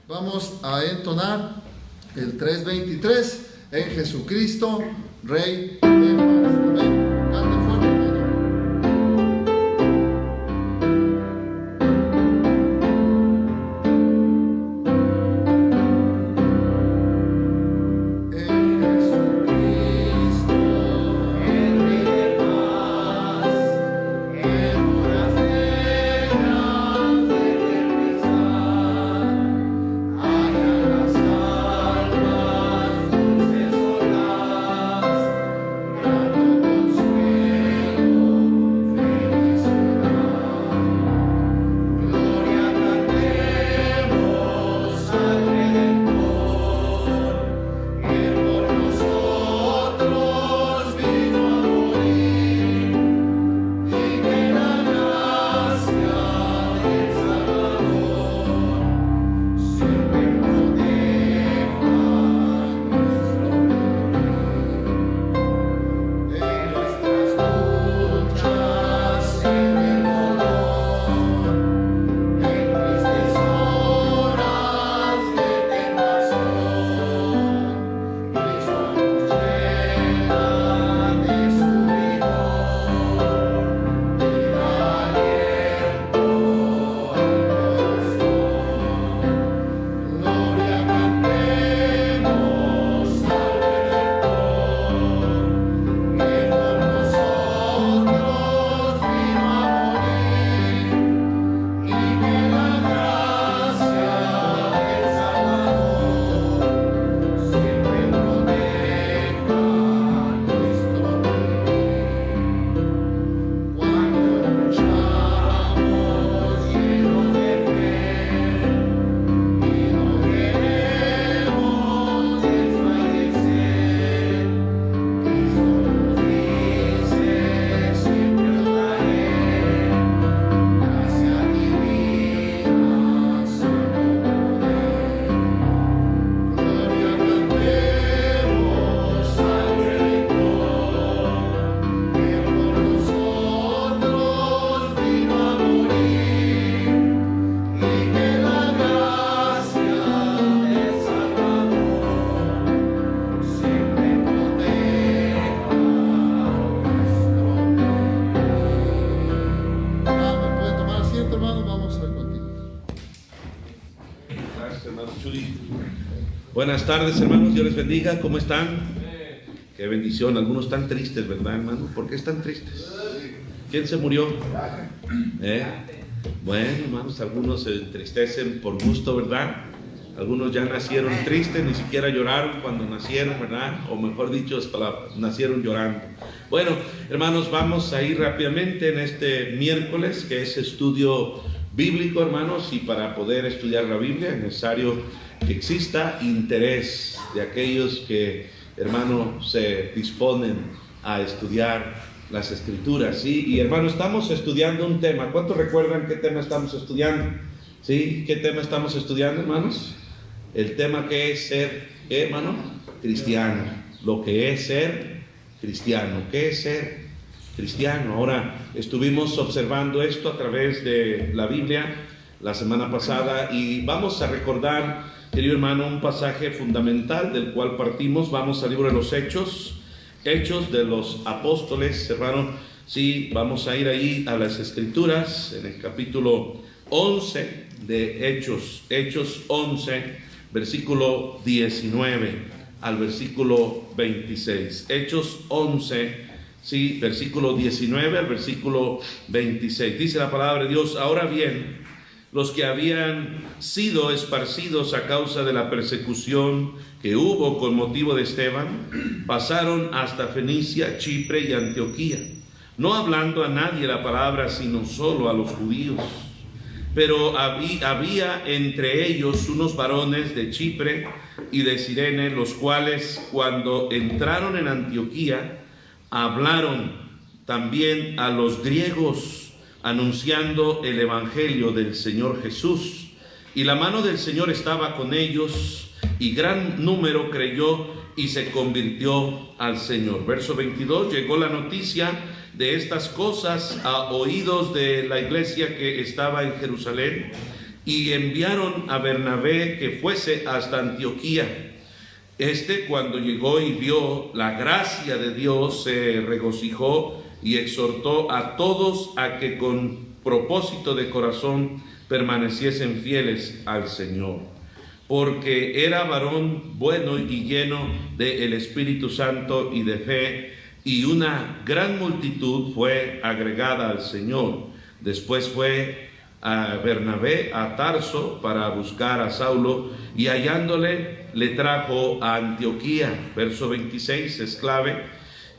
Vamos a entonar el 323 en Jesucristo, Rey de paz. Amén. Cante fuerte, hermano. Buenas tardes, hermanos, Dios les bendiga. ¿Cómo están? Qué bendición. Algunos están tristes, ¿verdad, hermano? ¿Por qué están tristes? ¿Quién se murió? Bueno, hermanos, algunos se entristecen por gusto, ¿verdad? Algunos ya nacieron tristes, ni siquiera lloraron cuando nacieron, ¿verdad? O mejor dicho, nacieron llorando. Bueno, hermanos, vamos a ir rápidamente en este miércoles, que es estudio bíblico, hermanos, y para poder estudiar la Biblia es necesario que exista interés de aquellos que, hermano, se disponen a estudiar las Escrituras, ¿sí? Y, hermano, estamos estudiando un tema. ¿Cuántos recuerdan qué tema estamos estudiando? ¿Sí? ¿Qué tema estamos estudiando, hermanos? El tema que es ser, ¿qué, hermano? Cristiano. Lo que es ser cristiano. ¿Qué es ser cristiano? Ahora, estuvimos observando esto a través de la Biblia la semana pasada y vamos a recordar, querido hermano, un pasaje fundamental del cual partimos. Vamos al libro de los Hechos de los Apóstoles, hermano. Sí, vamos a ir ahí a las Escrituras, en el capítulo 11 de Hechos 11, versículo 19 al versículo 26. Hechos 11, sí, versículo 19 al versículo 26. Dice la palabra de Dios: ahora bien, los que habían sido esparcidos a causa de la persecución que hubo con motivo de Esteban, pasaron hasta Fenicia, Chipre y Antioquía, no hablando a nadie la palabra, sino solo a los judíos. Pero había entre ellos unos varones de Chipre y de Cirene, los cuales, cuando entraron en Antioquía, hablaron también a los griegos, anunciando el evangelio del Señor Jesús. Y la mano del Señor estaba con ellos, y gran número creyó y se convirtió al Señor. Verso 22, llegó la noticia de estas cosas a oídos de la iglesia que estaba en Jerusalén, y enviaron a Bernabé que fuese hasta Antioquía. Cuando llegó y vio la gracia de Dios, se regocijó y exhortó a todos a que con propósito de corazón permaneciesen fieles al Señor, porque era varón bueno y lleno del Espíritu Santo y de fe, y una gran multitud fue agregada al Señor. Después fue a Bernabé a Tarso para buscar a Saulo, y hallándole le trajo a Antioquía. Verso 26 es clave.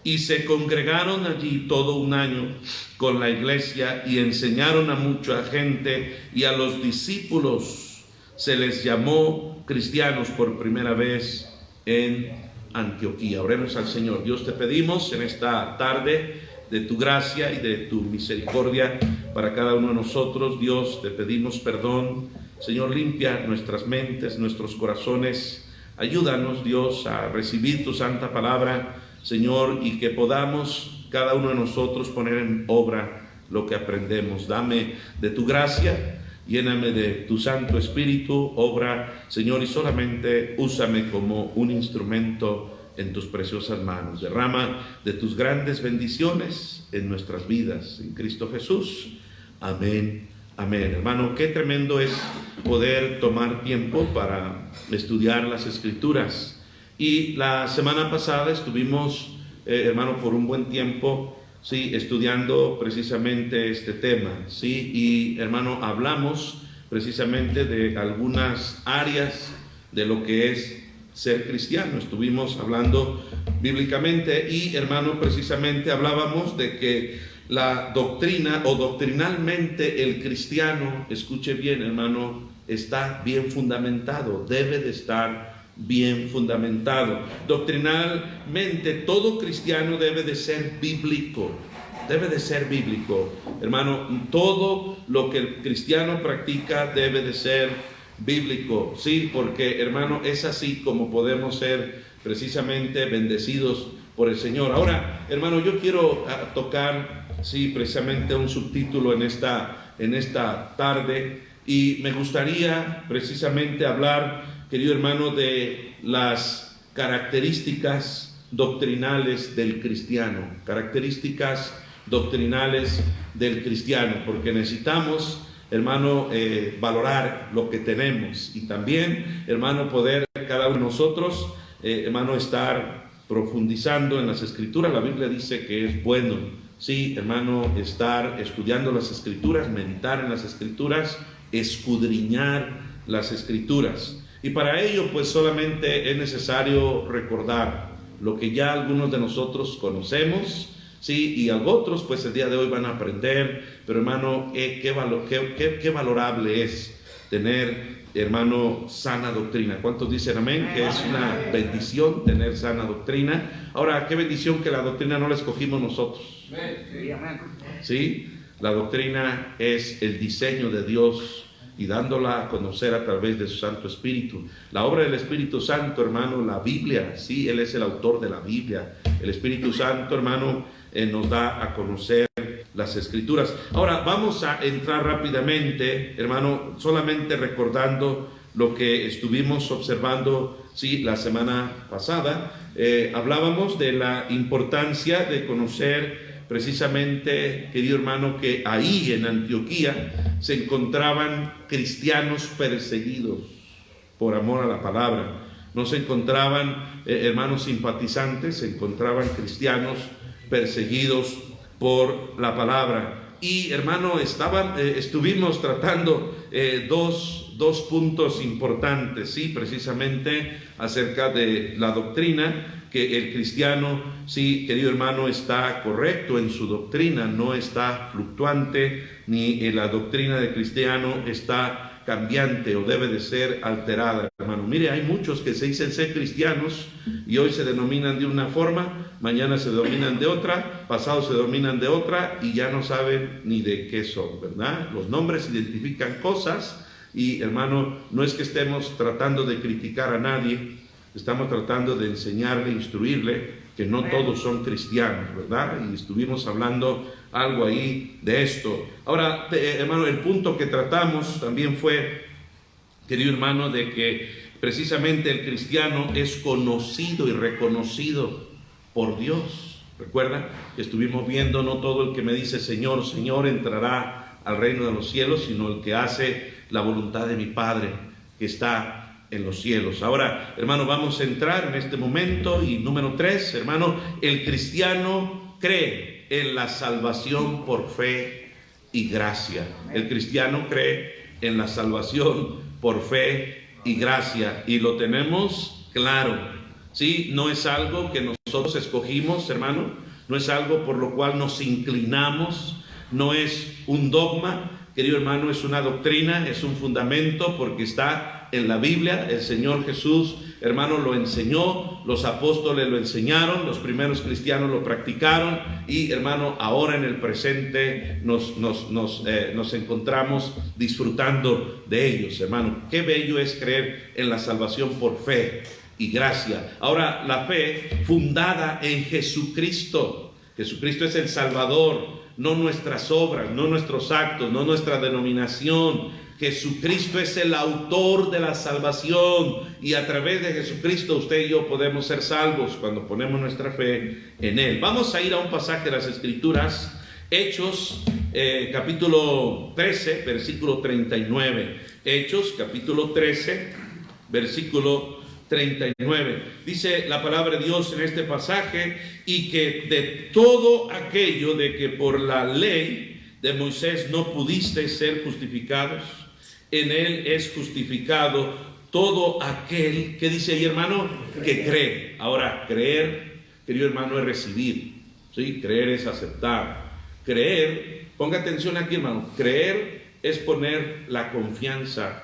Y se congregaron allí todo un año con la iglesia y enseñaron a mucha gente, y a los discípulos se les llamó cristianos por primera vez en Antioquía. Oremos al Señor. Dios, te pedimos en esta tarde de tu gracia y de tu misericordia para cada uno de nosotros. Dios, te pedimos perdón. Señor, limpia nuestras mentes, nuestros corazones. Ayúdanos, Dios, a recibir tu santa palabra, Señor, y que podamos cada uno de nosotros poner en obra lo que aprendemos. Dame de tu gracia, lléname de tu Santo Espíritu, obra, Señor, y solamente úsame como un instrumento en tus preciosas manos. Derrama de tus grandes bendiciones en nuestras vidas, en Cristo Jesús. Amén. Amén. Hermano, qué tremendo es poder tomar tiempo para estudiar las Escrituras. Y la semana pasada estuvimos, hermano, por un buen tiempo, sí, estudiando precisamente este tema, sí, y hermano, hablamos precisamente de algunas áreas de lo que es ser cristiano. Estuvimos hablando bíblicamente y, hermano, precisamente hablábamos de que la doctrina o doctrinalmente el cristiano, escuche bien, hermano, está bien fundamentado, debe de estar bien fundamentado. Doctrinalmente todo cristiano debe de ser bíblico, debe de ser bíblico. Hermano, todo lo que el cristiano practica debe de ser bíblico, sí, porque, hermano, es así como podemos ser precisamente bendecidos por el Señor. Ahora, hermano, yo quiero tocar, sí, precisamente un subtítulo en esta tarde, y me gustaría precisamente hablar, querido hermano, de las características doctrinales del cristiano, características doctrinales del cristiano, porque necesitamos, hermano, valorar lo que tenemos, y también, hermano, poder cada uno de nosotros, hermano, estar profundizando en las Escrituras. La Biblia dice que es bueno, sí, hermano, estar estudiando las Escrituras, meditar en las Escrituras, escudriñar las Escrituras. Y para ello, pues solamente es necesario recordar lo que ya algunos de nosotros conocemos, sí, y otros, pues el día de hoy van a aprender. Pero, hermano, qué valorable es tener, hermano, sana doctrina. ¿Cuántos dicen amén? Que es una bendición tener sana doctrina. Ahora, qué bendición que la doctrina no la escogimos nosotros. Sí, la doctrina es el diseño de Dios, y dándola a conocer a través de su Santo Espíritu. La obra del Espíritu Santo, hermano, la Biblia, sí, Él es el autor de la Biblia. El Espíritu Santo, hermano, nos da a conocer las Escrituras. Ahora vamos a entrar rápidamente, hermano, solamente recordando lo que estuvimos observando, sí, la semana pasada. Hablábamos de la importancia de conocer precisamente, querido hermano, que ahí en Antioquía se encontraban cristianos perseguidos por amor a la palabra. No se encontraban hermanos simpatizantes, se encontraban cristianos perseguidos por la palabra. Y, hermano, estuvimos tratando dos puntos importantes, sí, precisamente acerca de la doctrina, que el cristiano, sí, querido hermano, está correcto en su doctrina, no está fluctuante, ni la doctrina del cristiano está cambiante o debe de ser alterada, hermano. Mire, hay muchos que se dicen ser cristianos y hoy se denominan de una forma, mañana se denominan de otra, pasado se denominan de otra, y ya no saben ni de qué son, ¿verdad? Los nombres identifican cosas. Y, hermano, no es que estemos tratando de criticar a nadie, estamos tratando de enseñarle, instruirle que no todos son cristianos, ¿verdad? Y estuvimos hablando algo ahí de esto. Ahora, hermano, el punto que tratamos también fue, querido hermano, de que precisamente el cristiano es conocido y reconocido por Dios. Recuerda que estuvimos viendo, no todo el que me dice Señor, Señor entrará al reino de los cielos, sino el que hace la voluntad de mi Padre que está en los cielos. Ahora, hermano, vamos a entrar en este momento. Y número 3, hermano, el cristiano cree en la salvación por fe y gracia. El cristiano cree en la salvación por fe y gracia, y lo tenemos claro, ¿sí? No es algo que nosotros escogimos, hermano, no es algo por lo cual nos inclinamos, no es un dogma, querido hermano, es una doctrina, es un fundamento, porque está en la Biblia. El Señor Jesús, hermano, lo enseñó, los apóstoles lo enseñaron, los primeros cristianos lo practicaron, y hermano, ahora en el presente nos encontramos disfrutando de ellos, hermano. Qué bello es creer en la salvación por fe y gracia. Ahora, la fe fundada en Jesucristo. Jesucristo es el Salvador, no nuestras obras, no nuestros actos, no nuestra denominación. Jesucristo es el autor de la salvación, y a través de Jesucristo usted y yo podemos ser salvos cuando ponemos nuestra fe en Él. Vamos a ir a un pasaje de las Escrituras, Hechos capítulo 13, versículo 39. Hechos capítulo 13, versículo 39. Dice la palabra de Dios en este pasaje: y que de todo aquello de que por la ley de Moisés no pudisteis ser justificados, en él es justificado todo aquel, que dice ahí, hermano, que cree. Ahora, creer, querido hermano, es recibir, ¿sí? Creer es aceptar. Creer, ponga atención aquí, hermano, creer es poner la confianza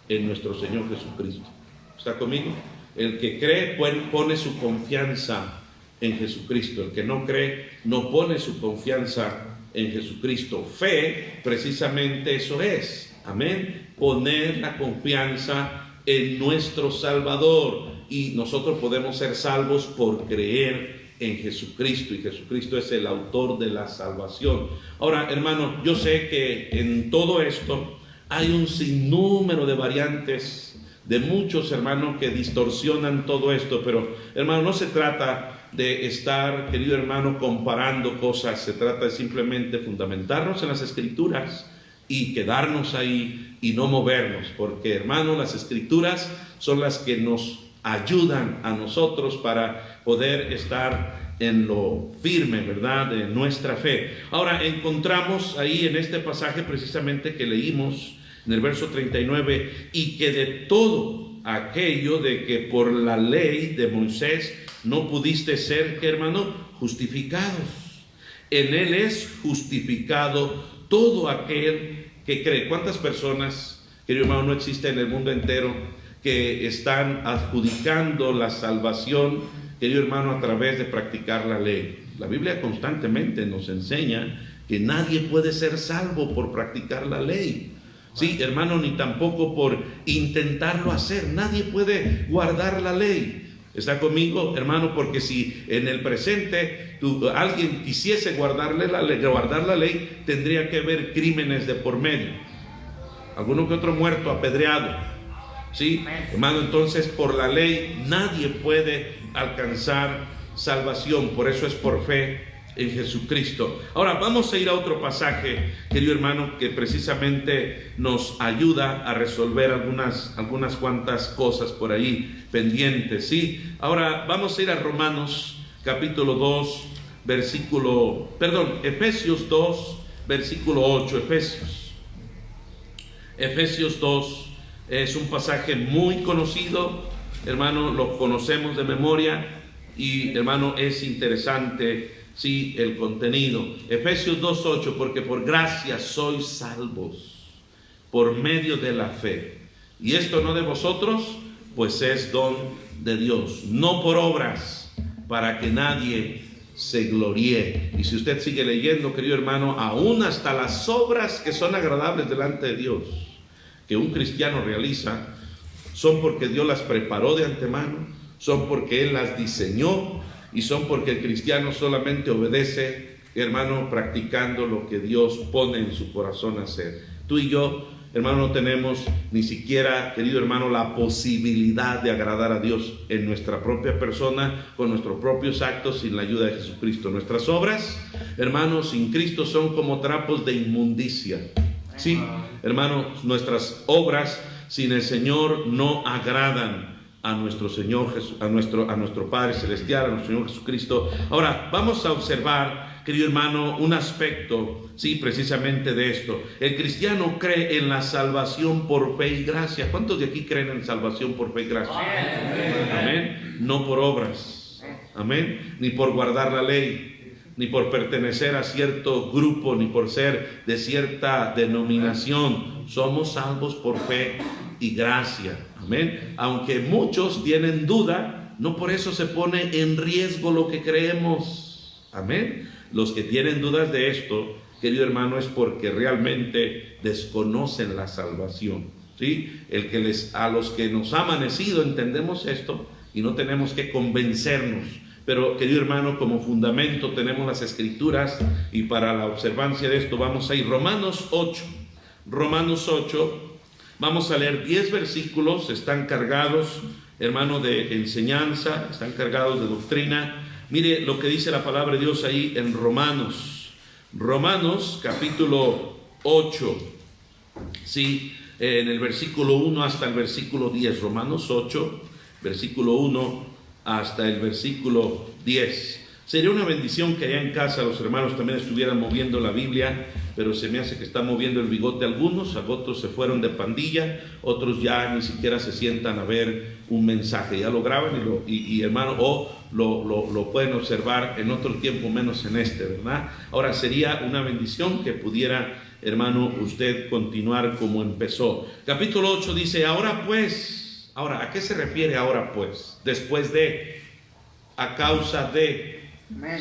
en nuestro Señor Jesucristo. ¿Está conmigo? El que cree pone su confianza en Jesucristo. El que no cree no pone su confianza en Jesucristo. Fe, precisamente eso es. Amén. Poner la confianza en nuestro Salvador. Y nosotros podemos ser salvos por creer en Jesucristo. Y Jesucristo es el autor de la salvación. Ahora, hermano, yo sé que en todo esto hay un sinnúmero de variantes, de muchos, hermanos, que distorsionan todo esto. Pero, hermano, no se trata de estar, querido hermano, comparando cosas. Se trata de simplemente fundamentarnos en las Escrituras y quedarnos ahí y no movernos, porque, hermano, las Escrituras son las que nos ayudan a nosotros para poder estar en lo firme, ¿verdad?, de nuestra fe. Ahora, encontramos ahí en este pasaje precisamente que leímos en el verso 39, y que de todo aquello de que por la ley de Moisés no pudiste ser, ¿qué, hermano?, justificados. En él es justificado todo aquel que cree. ¿Cuántas personas, querido hermano, no existe en el mundo entero que están adjudicando la salvación, querido hermano, a través de practicar la ley? La Biblia constantemente nos enseña que nadie puede ser salvo por practicar la ley. Sí, hermano, ni tampoco por intentarlo hacer. Nadie puede guardar la ley. ¿Está conmigo, hermano? Porque si en el presente alguien quisiese guardar la ley, tendría que haber crímenes de por medio. Alguno que otro muerto, apedreado. ¿Sí, hermano? Entonces, por la ley nadie puede alcanzar salvación. Por eso es por fe en Jesucristo. Ahora vamos a ir a otro pasaje, querido hermano, que precisamente nos ayuda a resolver algunas cuantas cosas por ahí pendientes, ¿sí? Ahora vamos a ir a Romanos capítulo 2, Efesios 2, versículo 8. Efesios 2 es un pasaje muy conocido, hermano, lo conocemos de memoria, y, hermano, es interesante, sí, el contenido. Efesios 2:8, porque por gracia sois salvos por medio de la fe, y esto no de vosotros, pues es don de Dios, no por obras, para que nadie se gloríe. Y si usted sigue leyendo, querido hermano, aún hasta las obras que son agradables delante de Dios, que un cristiano realiza, son porque Dios las preparó de antemano, son porque Él las diseñó, y son porque el cristiano solamente obedece, hermano, practicando lo que Dios pone en su corazón hacer. Tú y yo, hermano, no tenemos ni siquiera, querido hermano, la posibilidad de agradar a Dios en nuestra propia persona, con nuestros propios actos, sin la ayuda de Jesucristo. Nuestras obras, hermanos, sin Cristo son como trapos de inmundicia. Sí, hermanos, nuestras obras sin el Señor no agradan a nuestro Señor, a nuestro Padre Celestial, a nuestro Señor Jesucristo. Ahora, vamos a observar, querido hermano, un aspecto, sí, precisamente de esto. El cristiano cree en la salvación por fe y gracia. ¿Cuántos de aquí creen en salvación por fe y gracia? Amén. No por obras. Amén. Ni por guardar la ley, ni por pertenecer a cierto grupo, ni por ser de cierta denominación. Somos salvos por fe y gracia. Amén. Aunque muchos tienen duda, no por eso se pone en riesgo lo que creemos. Amén. Los que tienen dudas de esto, querido hermano, es porque realmente desconocen la salvación. ¿Sí? A los que nos ha amanecido entendemos esto y no tenemos que convencernos. Pero, querido hermano, como fundamento tenemos las Escrituras, y para la observancia de esto vamos a ir Romanos 8. Romanos 8, vamos a leer 10 versículos, están cargados, hermano, de enseñanza, están cargados de doctrina. Mire lo que dice la palabra de Dios ahí en Romanos. Romanos capítulo 8, sí, en el versículo 1 hasta el versículo 10. Romanos 8, versículo 1 hasta el versículo 10. Sería una bendición que allá en casa los hermanos también estuvieran moviendo la Biblia, pero se me hace que están moviendo el bigote algunos, otros se fueron de pandilla, otros ya ni siquiera se sientan a ver un mensaje, ya lo graban y hermano, o lo pueden observar en otro tiempo menos en este, ¿verdad? Ahora sería una bendición que pudiera, hermano, usted continuar como empezó. Capítulo 8 dice, ahora, ¿a qué se refiere ahora pues? Después de, a causa de,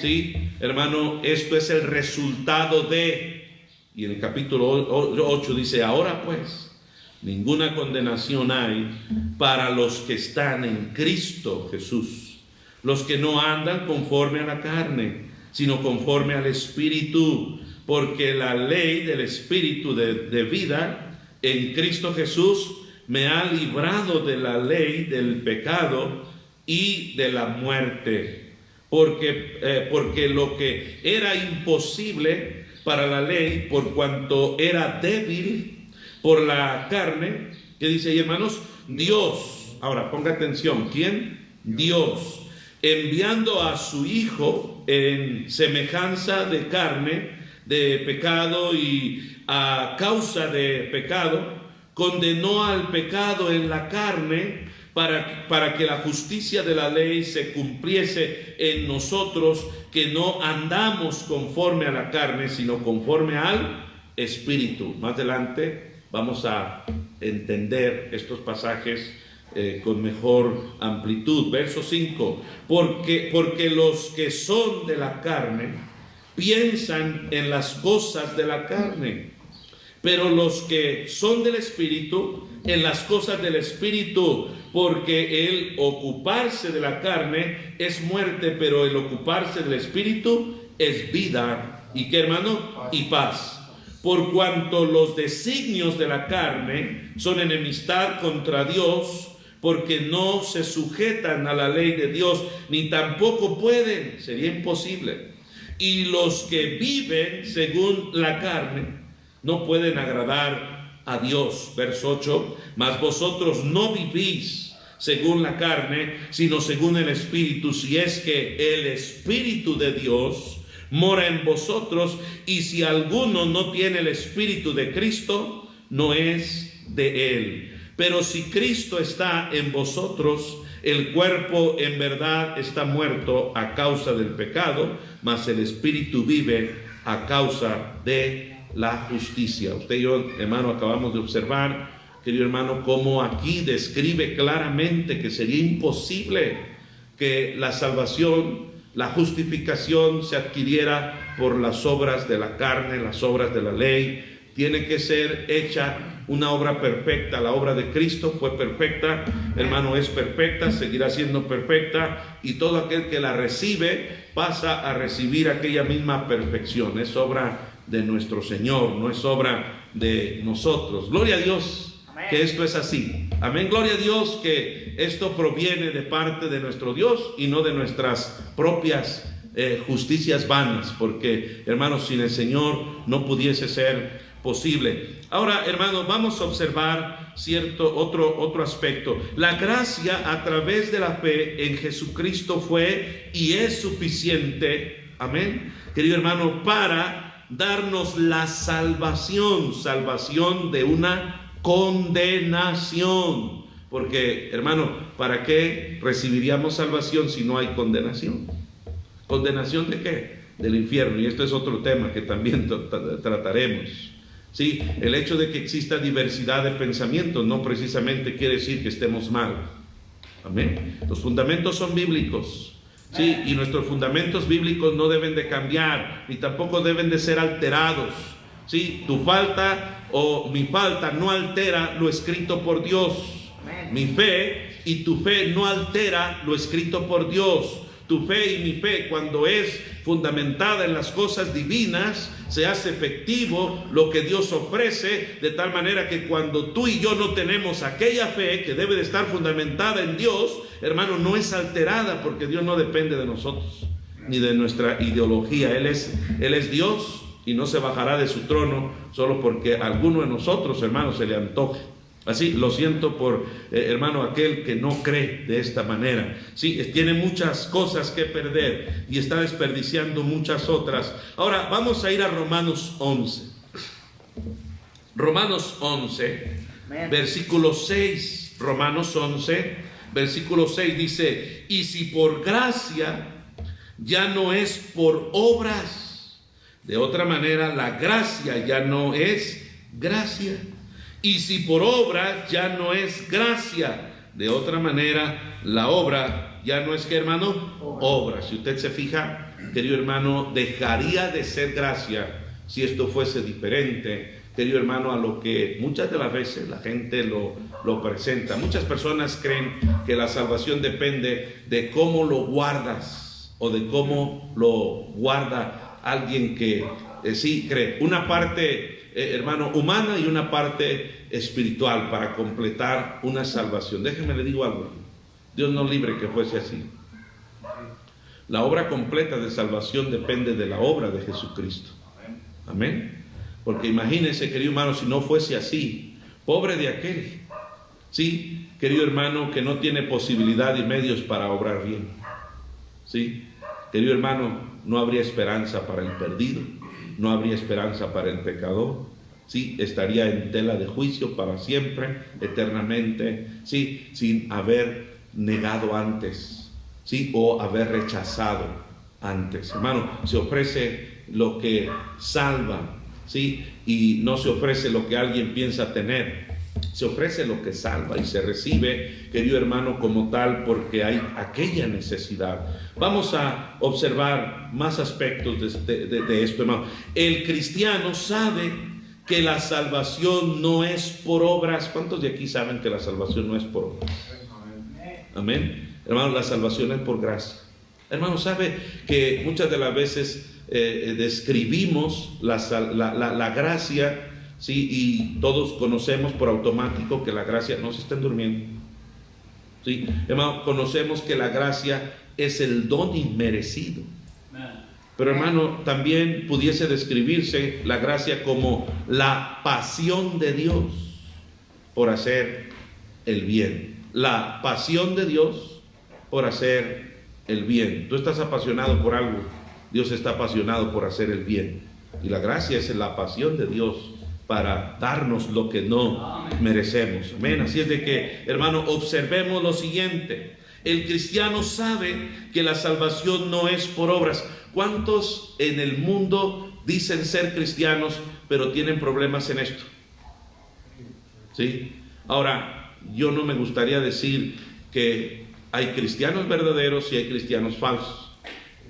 ¿sí? Hermano, esto es el resultado de. Y en el capítulo 8 dice, ahora pues, ninguna condenación hay para los que están en Cristo Jesús, los que no andan conforme a la carne, sino conforme al Espíritu, porque la ley del Espíritu de vida en Cristo Jesús me ha librado de la ley del pecado y de la muerte, porque lo que era imposible para la ley, por cuanto era débil por la carne, que dice ahí, hermanos, Dios, ahora ponga atención, ¿quién? Dios, enviando a su Hijo en semejanza de carne, de pecado, y a causa de pecado, condenó al pecado en la carne para que la justicia de la ley se cumpliese en nosotros, que no andamos conforme a la carne, sino conforme al Espíritu. Más adelante vamos a entender estos pasajes con mejor amplitud. Verso 5, porque los que son de la carne piensan en las cosas de la carne, pero los que son del Espíritu, en las cosas del Espíritu, porque el ocuparse de la carne es muerte, pero el ocuparse del Espíritu es vida. ¿Y qué, hermano? Y paz. Por cuanto los designios de la carne son enemistad contra Dios, porque no se sujetan a la ley de Dios, ni tampoco pueden, sería imposible. Y los que viven según la carne no pueden agradar a Dios. Verso 8, mas vosotros no vivís según la carne, sino según el Espíritu, si es que el Espíritu de Dios mora en vosotros, y si alguno no tiene el Espíritu de Cristo, no es de él. Pero si Cristo está en vosotros, el cuerpo en verdad está muerto a causa del pecado, mas el Espíritu vive a causa de la justicia. Usted y yo, hermano, acabamos de observar, querido hermano, cómo aquí describe claramente que sería imposible que la salvación, la justificación se adquiriera por las obras de la carne, las obras de la ley. Tiene que ser hecha una obra perfecta. La obra de Cristo fue perfecta, hermano, es perfecta, seguirá siendo perfecta, y todo aquel que la recibe pasa a recibir aquella misma perfección. Es obra de nuestro Señor, no es obra de nosotros. Gloria a Dios que esto es así. Amén. Gloria a Dios que esto proviene de parte de nuestro Dios y no de nuestras propias justicias vanas, porque, hermanos, sin el Señor no pudiese ser posible. Ahora, hermanos, vamos a observar otro aspecto. La gracia a través de la fe en Jesucristo fue y es suficiente, amén, querido hermano, para darnos la salvación de una condenación. Porque, hermano, ¿para qué recibiríamos salvación si no hay condenación? ¿Condenación de qué? Del infierno. Y esto es otro tema que también trataremos. Sí, el hecho de que exista diversidad de pensamientos no precisamente quiere decir que estemos mal. Amén. Los fundamentos son bíblicos. Sí, y nuestros fundamentos bíblicos no deben de cambiar, ni tampoco deben de ser alterados. Sí, tu falta o mi falta no altera lo escrito por Dios. Mi fe y tu fe no altera lo escrito por Dios. Tu fe y mi fe, cuando es fundamentada en las cosas divinas, se hace efectivo lo que Dios ofrece, de tal manera que cuando tú y yo no tenemos aquella fe que debe de estar fundamentada en Dios, hermano, no es alterada, porque Dios no depende de nosotros ni de nuestra ideología. Él es Dios, y no se bajará de su trono solo porque a alguno de nosotros, hermanos, se le antoje. Así, lo siento por, hermano, aquel que no cree de esta manera. Sí, tiene muchas cosas que perder y está desperdiciando muchas otras. Ahora, vamos a ir a Romanos 11. Romanos 11, versículo 6. Romanos 11, versículo 6 dice: y si por gracia, ya no es por obras. De otra manera, la gracia ya no es gracia. Y si por obra, ya no es gracia. De otra manera, la obra ya no es, ¿qué, hermano? Obra. Si usted se fija, querido hermano, dejaría de ser gracia si esto fuese diferente, querido hermano, a lo que muchas de las veces la gente lo presenta. Muchas personas creen que la salvación depende de cómo lo guardas o de cómo lo guarda alguien que sí cree. Una parte, hermano, humana y una parte espiritual para completar una salvación. Déjeme le digo algo. Dios no libre que fuese así. La obra completa de salvación depende de la obra de Jesucristo. Amén. Porque imagínense, querido hermano, si no fuese así, pobre de aquel, sí, querido hermano, que no tiene posibilidad y medios para obrar bien. Sí, querido hermano, no habría esperanza para el perdido, no habría esperanza para el pecador. Sí, estaría en tela de juicio para siempre, eternamente, sí, sin haber negado antes, sí, o haber rechazado antes. Hermano, se ofrece lo que salva, sí, y no se ofrece lo que alguien piensa tener. Se ofrece lo que salva y se recibe, querido hermano, como tal, porque hay aquella necesidad. Vamos a observar más aspectos de esto, hermano. El cristiano sabe que la salvación no es por obras. ¿Cuántos de aquí saben que la salvación no es por obras? Amén. Hermano, la salvación es por gracia. Hermano, sabe que muchas de las veces describimos la gracia, sí, y todos conocemos por automático que la gracia, no se estén durmiendo, sí, hermano, conocemos que la gracia es el don inmerecido. Pero hermano, también pudiese describirse la gracia como la pasión de Dios por hacer el bien. La pasión de Dios por hacer el bien. Tú estás apasionado por algo, Dios está apasionado por hacer el bien. Y la gracia es la pasión de Dios para darnos lo que no merecemos. Amén. Así es de que, hermano, observemos lo siguiente. El cristiano sabe que la salvación no es por obras. ¿Cuántos en el mundo dicen ser cristianos, pero tienen problemas en esto? ¿Sí? Ahora, yo no me gustaría decir que hay cristianos verdaderos y hay cristianos falsos.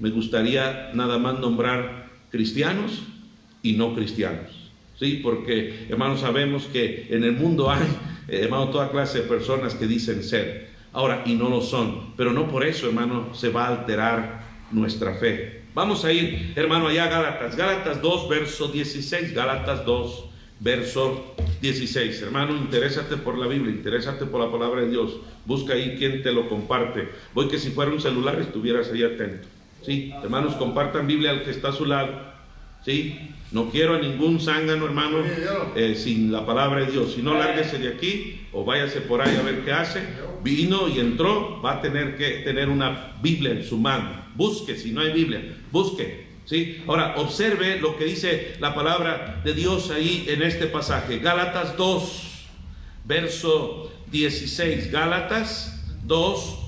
Me gustaría nada más nombrar cristianos y no cristianos. Sí, porque, hermanos, sabemos que en el mundo hay, hermano, toda clase de personas que dicen ser. Ahora, y no lo son. Pero no por eso, hermano, se va a alterar nuestra fe. Vamos a ir, hermano, allá a Gálatas. Gálatas 2, verso 16. Gálatas 2, verso 16. Hermano, interésate por la Biblia, interésate por la palabra de Dios. Busca ahí quien te lo comparte. Voy que si fuera un celular estuvieras ahí atento. Sí, hermanos, compartan Biblia al que está a su lado. Sí, no quiero a ningún zángano, hermano, sin la palabra de Dios. Si no, lárguese de aquí o váyase por ahí a ver qué hace. Vino y entró, va a tener que tener una Biblia en su mano. Busque, si no hay Biblia, busque. ¿Sí? Ahora, observe lo que dice la palabra de Dios ahí en este pasaje. Gálatas 2, verso 16. Gálatas 2,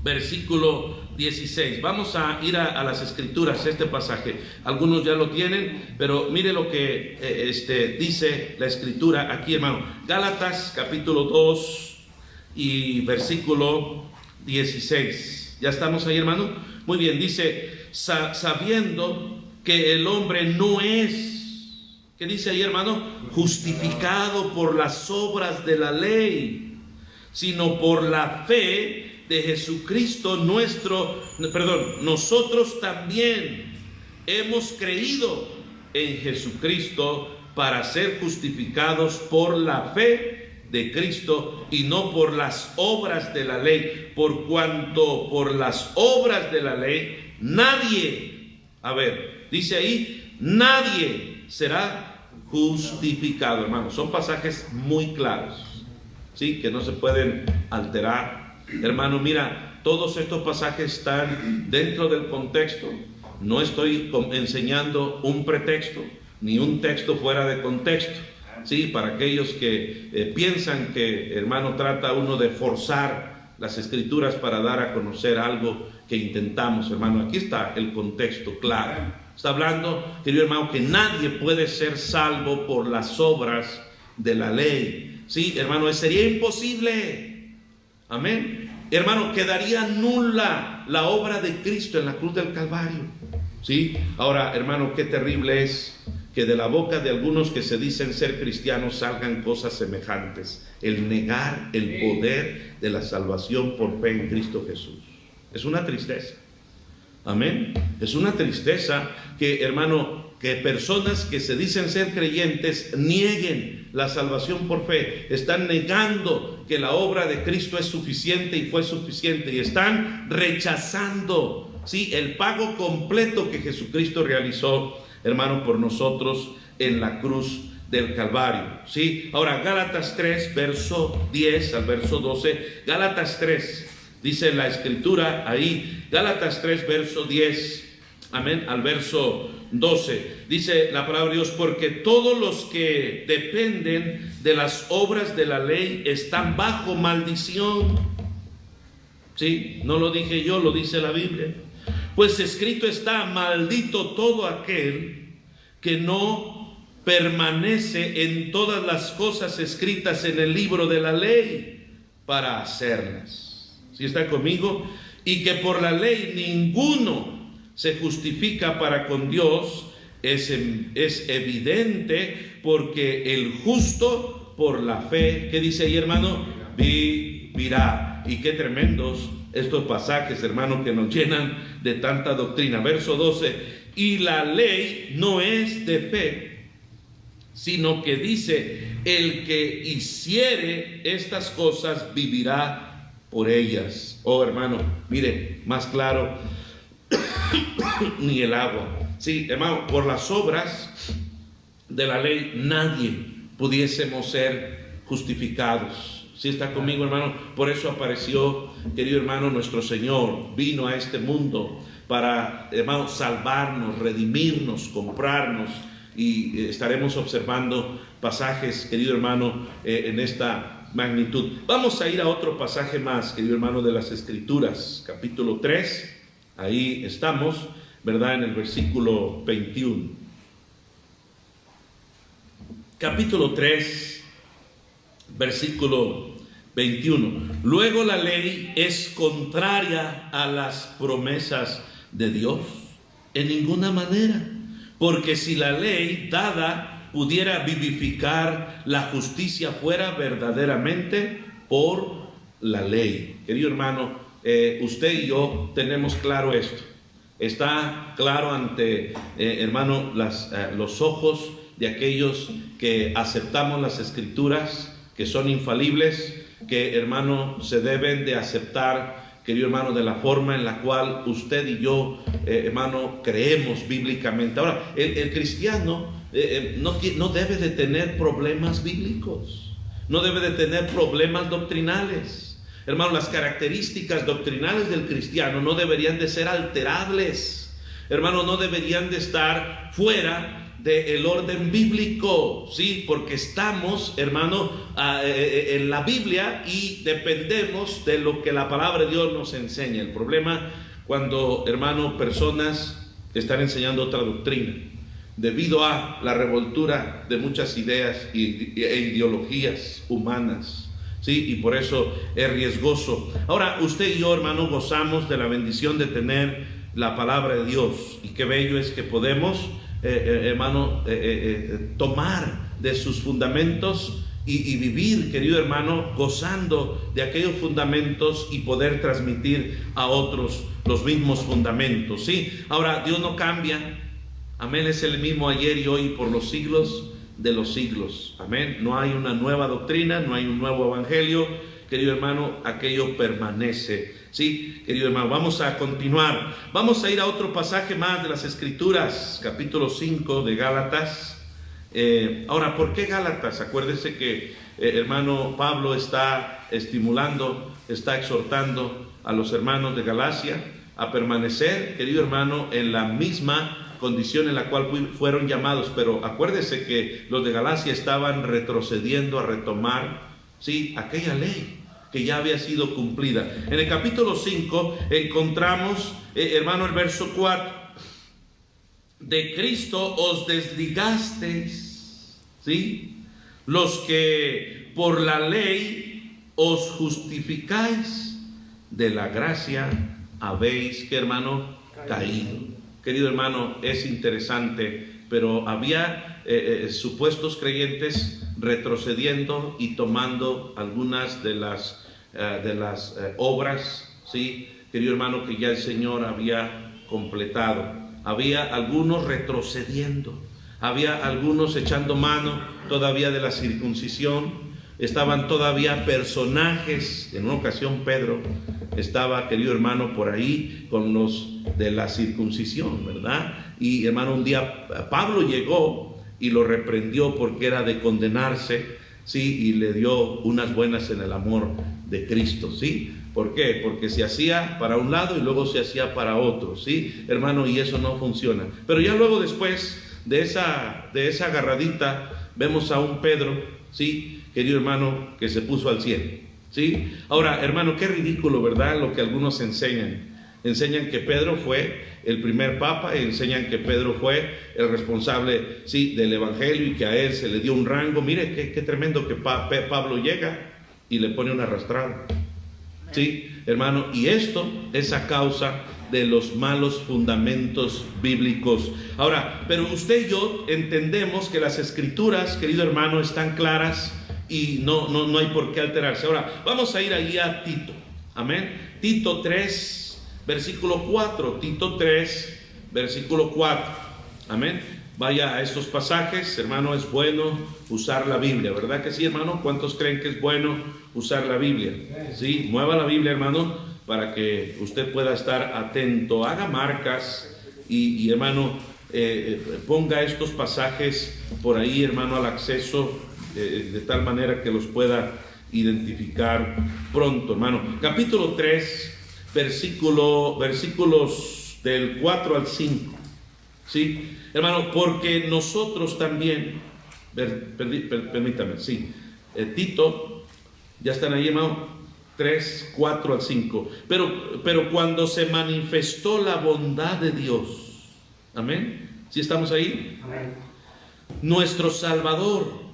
versículo 16. Vamos a ir a las escrituras, este pasaje. Algunos ya lo tienen, pero mire lo que dice la escritura aquí, hermano. Gálatas capítulo 2 y versículo 16. ¿Ya estamos ahí, hermano? Muy bien, dice, sabiendo que el hombre no es, ¿qué dice ahí, hermano? Justificado por las obras de la ley, sino por la fe de Jesucristo nosotros también hemos creído en Jesucristo para ser justificados por la fe de Cristo y no por las obras de la ley, por cuanto por las obras de la ley nadie, dice ahí, nadie será justificado, hermanos. Son pasajes muy claros, ¿sí? Que no se pueden alterar. Hermano, mira, todos estos pasajes están dentro del contexto. No estoy enseñando un pretexto, ni un texto fuera de contexto. Sí, para aquellos que piensan que, hermano, trata uno de forzar las escrituras para dar a conocer algo que intentamos, hermano. Aquí está el contexto claro. Está hablando, querido hermano, que nadie puede ser salvo por las obras de la ley. Sí, hermano, sería imposible. Amén. Hermano, quedaría nula la obra de Cristo en la cruz del Calvario. ¿Sí? Ahora, hermano, qué terrible es que de la boca de algunos que se dicen ser cristianos salgan cosas semejantes. El negar el poder de la salvación por fe en Cristo Jesús. Es una tristeza. Amén. Es una tristeza que, hermano, que personas que se dicen ser creyentes nieguen la salvación por fe. Están negando que la obra de Cristo es suficiente y fue suficiente, y están rechazando, ¿sí?, el pago completo que Jesucristo realizó, hermano, por nosotros en la cruz del Calvario. ¿Sí? Ahora, Gálatas 3, verso 10 al verso 12. Gálatas 3, dice la escritura ahí, Gálatas 3, verso 10, amén, al verso 12, dice la palabra de Dios, porque todos los que dependen de las obras de la ley están bajo maldición. ¿Sí? No lo dije yo, lo dice la Biblia. Pues escrito está, maldito todo aquel que no permanece en todas las cosas escritas en el libro de la ley para hacerlas. ¿Sí está conmigo? Y que por la ley ninguno se justifica para con Dios, es evidente, porque el justo por la fe, ¿qué dice ahí, hermano? Vivirá. Y qué tremendos estos pasajes, hermano, que nos llenan de tanta doctrina. Verso 12, y la ley no es de fe, sino que dice, el que hiciere estas cosas vivirá por ellas. Oh, hermano, mire, más claro ni el agua. Sí, hermano, por las obras de la ley nadie pudiésemos ser justificados. ¿Sí está conmigo, hermano? Por eso apareció, querido hermano, nuestro Señor. Vino a este mundo para, hermano, salvarnos, redimirnos, comprarnos. Y estaremos observando pasajes, querido hermano, en esta magnitud. Vamos a ir a otro pasaje más, querido hermano, de las Escrituras, capítulo 3. Ahí estamos, ¿verdad? En el versículo 21. Capítulo 3, versículo 21. Luego la ley es contraria a las promesas de Dios. En ninguna manera. Porque si la ley dada pudiera vivificar la justicia fuera verdaderamente por la ley. Querido hermano, usted y yo tenemos claro esto. Está claro ante, hermano, los ojos de aquellos que aceptamos las Escrituras, que son infalibles, que, hermano, se deben de aceptar, querido hermano, de la forma en la cual usted y yo, hermano, creemos bíblicamente. Ahora, el cristiano no debe de tener problemas bíblicos, no debe de tener problemas doctrinales. Hermano, las características doctrinales del cristiano no deberían de ser alterables. Hermano, no deberían de estar fuera del orden bíblico, ¿sí? Porque estamos, hermano, en la Biblia y dependemos de lo que la palabra de Dios nos enseña. El problema cuando, hermano, personas están enseñando otra doctrina, debido a la revoltura de muchas ideas e ideologías humanas. Sí, y por eso es riesgoso. Ahora, usted y yo, hermano, gozamos de la bendición de tener la palabra de Dios. Y qué bello es que podemos, hermano, tomar de sus fundamentos y vivir, querido hermano, gozando de aquellos fundamentos y poder transmitir a otros los mismos fundamentos. Sí, ahora, Dios no cambia. Amén, es el mismo ayer y hoy por los siglos de los siglos. Amén. No hay una nueva doctrina, no hay un nuevo evangelio. Querido hermano, aquello permanece. Sí, querido hermano, vamos a continuar. Vamos a ir a otro pasaje más de las Escrituras, capítulo 5 de Gálatas. Ahora, ¿por qué Gálatas? Acuérdese que, hermano, Pablo está estimulando, está exhortando a los hermanos de Galacia a permanecer, querido hermano, en la misma condición en la cual fueron llamados. Pero acuérdese que los de Galacia estaban retrocediendo a retomar, sí, aquella ley que ya había sido cumplida. En el capítulo 5 encontramos, hermano, el verso 4: de Cristo os desligasteis, ¿sí? Los que por la ley os justificáis, de la gracia habéis, ¿qué, hermano? Caído. Querido hermano, es interesante, pero había supuestos creyentes retrocediendo y tomando algunas de las obras, ¿sí? Querido hermano, que ya el Señor había completado. Había algunos retrocediendo, había algunos echando mano todavía de la circuncisión. Estaban todavía personajes. En una ocasión Pedro estaba, querido hermano, por ahí con los de la circuncisión, ¿verdad? Y hermano, un día Pablo llegó y lo reprendió porque era de condenarse, ¿sí? Y le dio unas buenas en el amor de Cristo, ¿sí? ¿Por qué? Porque se hacía para un lado y luego se hacía para otro, ¿sí? Hermano, y eso no funciona. Pero ya luego, después de esa agarradita, vemos a un Pedro, ¿sí? Querido hermano, que se puso al 100, ¿sí? Ahora, hermano, qué ridículo, ¿verdad? Lo que algunos enseñan. Enseñan que Pedro fue el primer papa, enseñan que Pedro fue el responsable, sí, del evangelio, y que a él se le dio un rango. Mire qué tremendo que Pablo llega y le pone una arrastrada, ¿sí, hermano? Y esto es a causa de los malos fundamentos bíblicos. Ahora, pero usted y yo entendemos que las Escrituras, querido hermano, están claras y no hay por qué alterarse. Ahora, vamos a ir ahí a Tito. Amén. Tito 3, versículo 4. Tito 3, versículo 4. Amén. Vaya a estos pasajes, hermano. Es bueno usar la Biblia, ¿verdad que sí, hermano? ¿Cuántos creen que es bueno usar la Biblia? Sí, mueva la Biblia, hermano, para que usted pueda estar atento. Haga marcas y hermano, ponga estos pasajes por ahí, hermano, al acceso, de tal manera que los pueda identificar pronto, hermano. Capítulo 3, versículos del 4 al 5, ¿sí? Hermano, porque nosotros también, permítame, sí, Tito, ya están ahí, hermano, 3, 4 al 5, pero cuando se manifestó la bondad de Dios, amén, ¿sí estamos ahí? Amén. Nuestro Salvador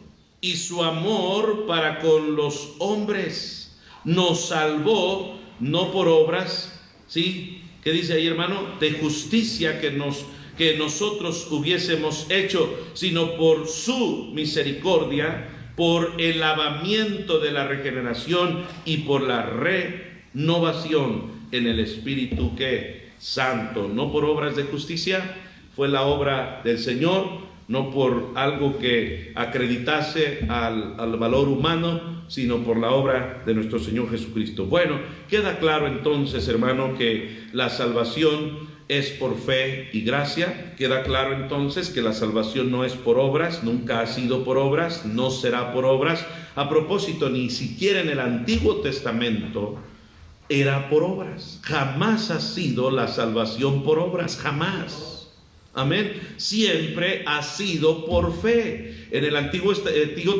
y su amor para con los hombres nos salvó, no por obras, ¿sí? ¿Qué dice ahí, hermano? De justicia que nos que nosotros hubiésemos hecho, sino por su misericordia, por el lavamiento de la regeneración y por la renovación en el Espíritu que Santo, no por obras de justicia, fue la obra del Señor, no por algo que acreditase al valor humano, sino por la obra de nuestro Señor Jesucristo. Bueno, queda claro entonces, hermano, que la salvación es por fe y gracia. Queda claro entonces que la salvación no es por obras, nunca ha sido por obras, no será por obras. A propósito, ni siquiera en el Antiguo Testamento era por obras. Jamás ha sido la salvación por obras, jamás. Amén. Siempre ha sido por fe. En el Antiguo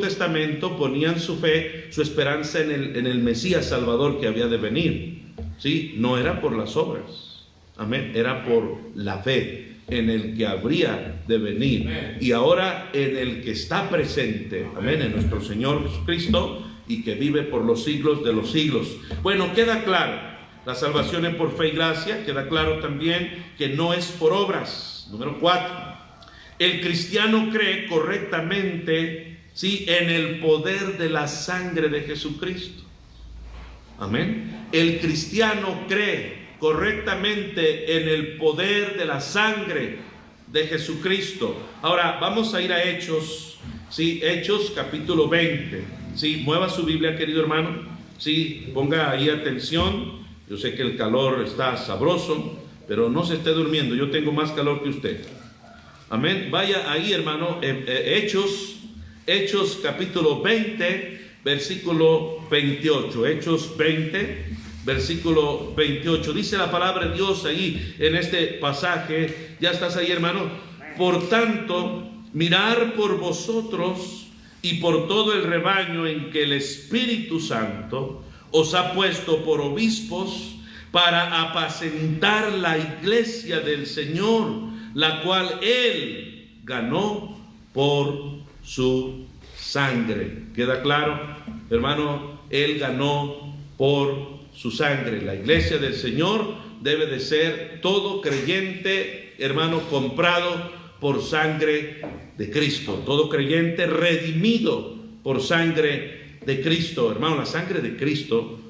Testamento ponían su fe, su esperanza en el Mesías Salvador que había de venir. ¿Sí? No era por las obras. Amén. Era por la fe en el que habría de venir. Y ahora en el que está presente. Amén. En nuestro Señor Jesucristo y que vive por los siglos de los siglos. Bueno, queda claro. La salvación es por fe y gracia. Queda claro también que no es por obras. Número 4, el cristiano cree correctamente, ¿sí?, en el poder de la sangre de Jesucristo. Amén. El cristiano cree correctamente en el poder de la sangre de Jesucristo. Ahora vamos a ir a Hechos, ¿sí? Hechos capítulo 20. ¿Sí? Mueva su Biblia, querido hermano. ¿Sí? Ponga ahí atención. Yo sé que el calor está sabroso, pero no se esté durmiendo, yo tengo más calor que usted. Amén. Vaya ahí, hermano, Hechos capítulo 20, versículo 28. Hechos 20, versículo 28. Dice la palabra de Dios ahí en este pasaje. ¿Ya estás ahí, hermano? Por tanto, mirar por vosotros y por todo el rebaño en que el Espíritu Santo os ha puesto por obispos, para apacentar la iglesia del Señor, la cual Él ganó por su sangre. ¿Queda claro, hermano? Él ganó por su sangre. La iglesia del Señor debe de ser todo creyente, hermano, comprado por sangre de Cristo. Todo creyente redimido por sangre de Cristo. Hermano, la sangre de Cristo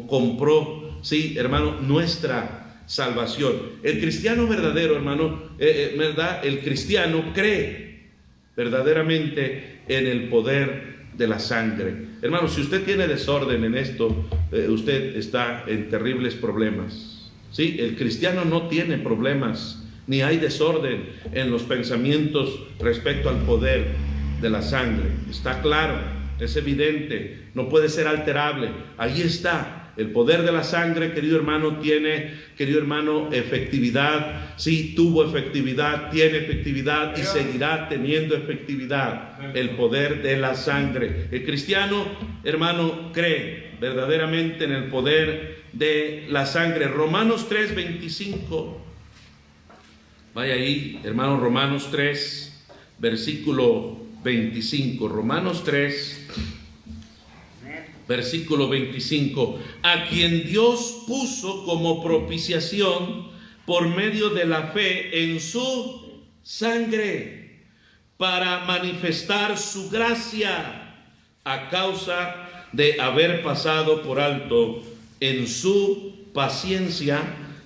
compró, sí, hermano, nuestra salvación. El cristiano verdadero, hermano, ¿verdad? El cristiano cree verdaderamente en el poder de la sangre. Hermano, si usted tiene desorden en esto, usted está en terribles problemas. Sí, el cristiano no tiene problemas, ni hay desorden en los pensamientos respecto al poder de la sangre. Está claro, es evidente, no puede ser alterable. Ahí está. El poder de la sangre, querido hermano, tiene, querido hermano, efectividad. Sí, tuvo efectividad, tiene efectividad y seguirá teniendo efectividad. El poder de la sangre. El cristiano, hermano, cree verdaderamente en el poder de la sangre. Romanos 3:25. Vaya ahí, hermano, Romanos 3, versículo 25. Romanos 3. Versículo 25, a quien Dios puso como propiciación por medio de la fe en su sangre, para manifestar su gracia a causa de haber pasado por alto en su paciencia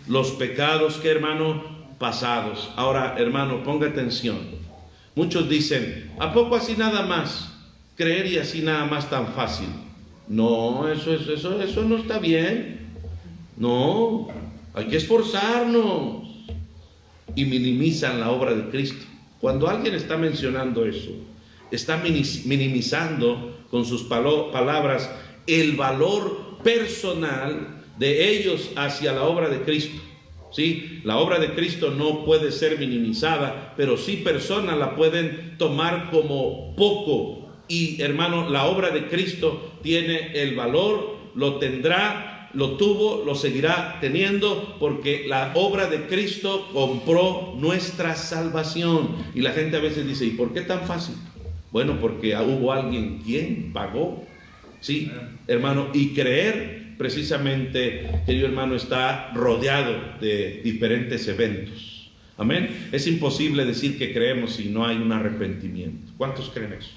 los pecados que, hermano, pasados. Ahora, hermano, ponga atención. Muchos dicen, ¿a poco así nada más? Creer y así nada más tan fácil. No, eso no está bien. No, hay que esforzarnos. Y minimizan la obra de Cristo. Cuando alguien está mencionando eso, está minimizando con sus palabras el valor personal de ellos hacia la obra de Cristo. ¿Sí? La obra de Cristo no puede ser minimizada, pero sí personas la pueden tomar como poco. Y hermano, la obra de Cristo tiene el valor, lo tendrá, lo tuvo, lo seguirá teniendo, porque la obra de Cristo compró nuestra salvación. Y la gente a veces dice, ¿y por qué tan fácil? Bueno, porque hubo alguien quien pagó. Sí, hermano, y creer precisamente, querido hermano, está rodeado de diferentes eventos. Amén. Es imposible decir que creemos si no hay un arrepentimiento. ¿Cuántos creen eso?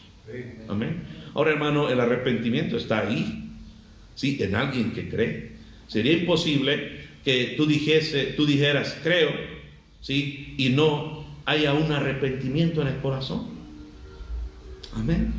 Amén. Ahora, hermano, el arrepentimiento está ahí, sí, en alguien que cree. Sería imposible que tú dijeras creo, sí, y no haya un arrepentimiento en el corazón. Amén.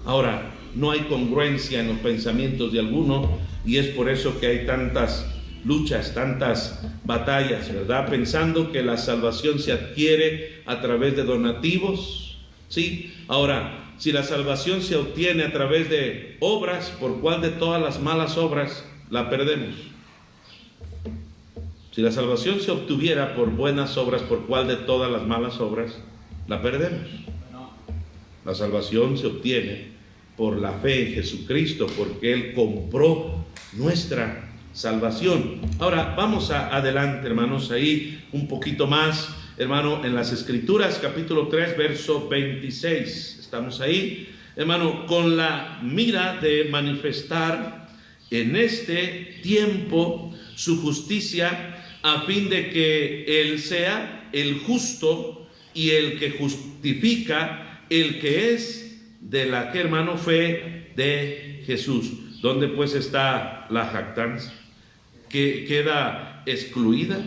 Ahora, no hay congruencia en los pensamientos de algunos, y es por eso que hay tantas luchas, tantas batallas, ¿verdad? Pensando que la salvación se adquiere a través de donativos, ¿sí? Ahora, si la salvación se obtiene a través de obras, ¿por cuál de todas las malas obras la perdemos? Si la salvación se obtuviera por buenas obras, ¿por cuál de todas las malas obras la perdemos? La salvación se obtiene por la fe en Jesucristo, porque Él compró nuestra salvación. Ahora vamos adelante, hermanos, ahí un poquito más, hermano, en las Escrituras, capítulo 3, verso 26. Estamos ahí, hermano, con la mira de manifestar en este tiempo su justicia, a fin de que Él sea el justo y el que justifica, el que es de la que, hermano, fe de Jesús. ¿Dónde pues está la jactancia? Que queda excluida.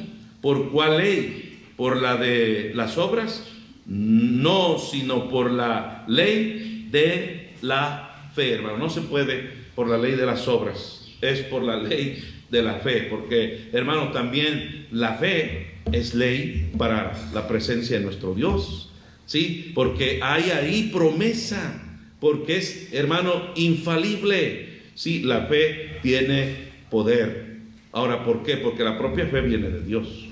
¿Por cuál ley? ¿Por la de las obras? No, sino por la ley de la fe, hermano. No se puede por la ley de las obras, es por la ley de la fe, porque, hermano, también la fe es ley para la presencia de nuestro Dios, ¿sí? Porque hay ahí promesa, porque es, hermano, infalible, ¿sí? La fe tiene poder. Ahora, ¿por qué? Porque la propia fe viene de Dios,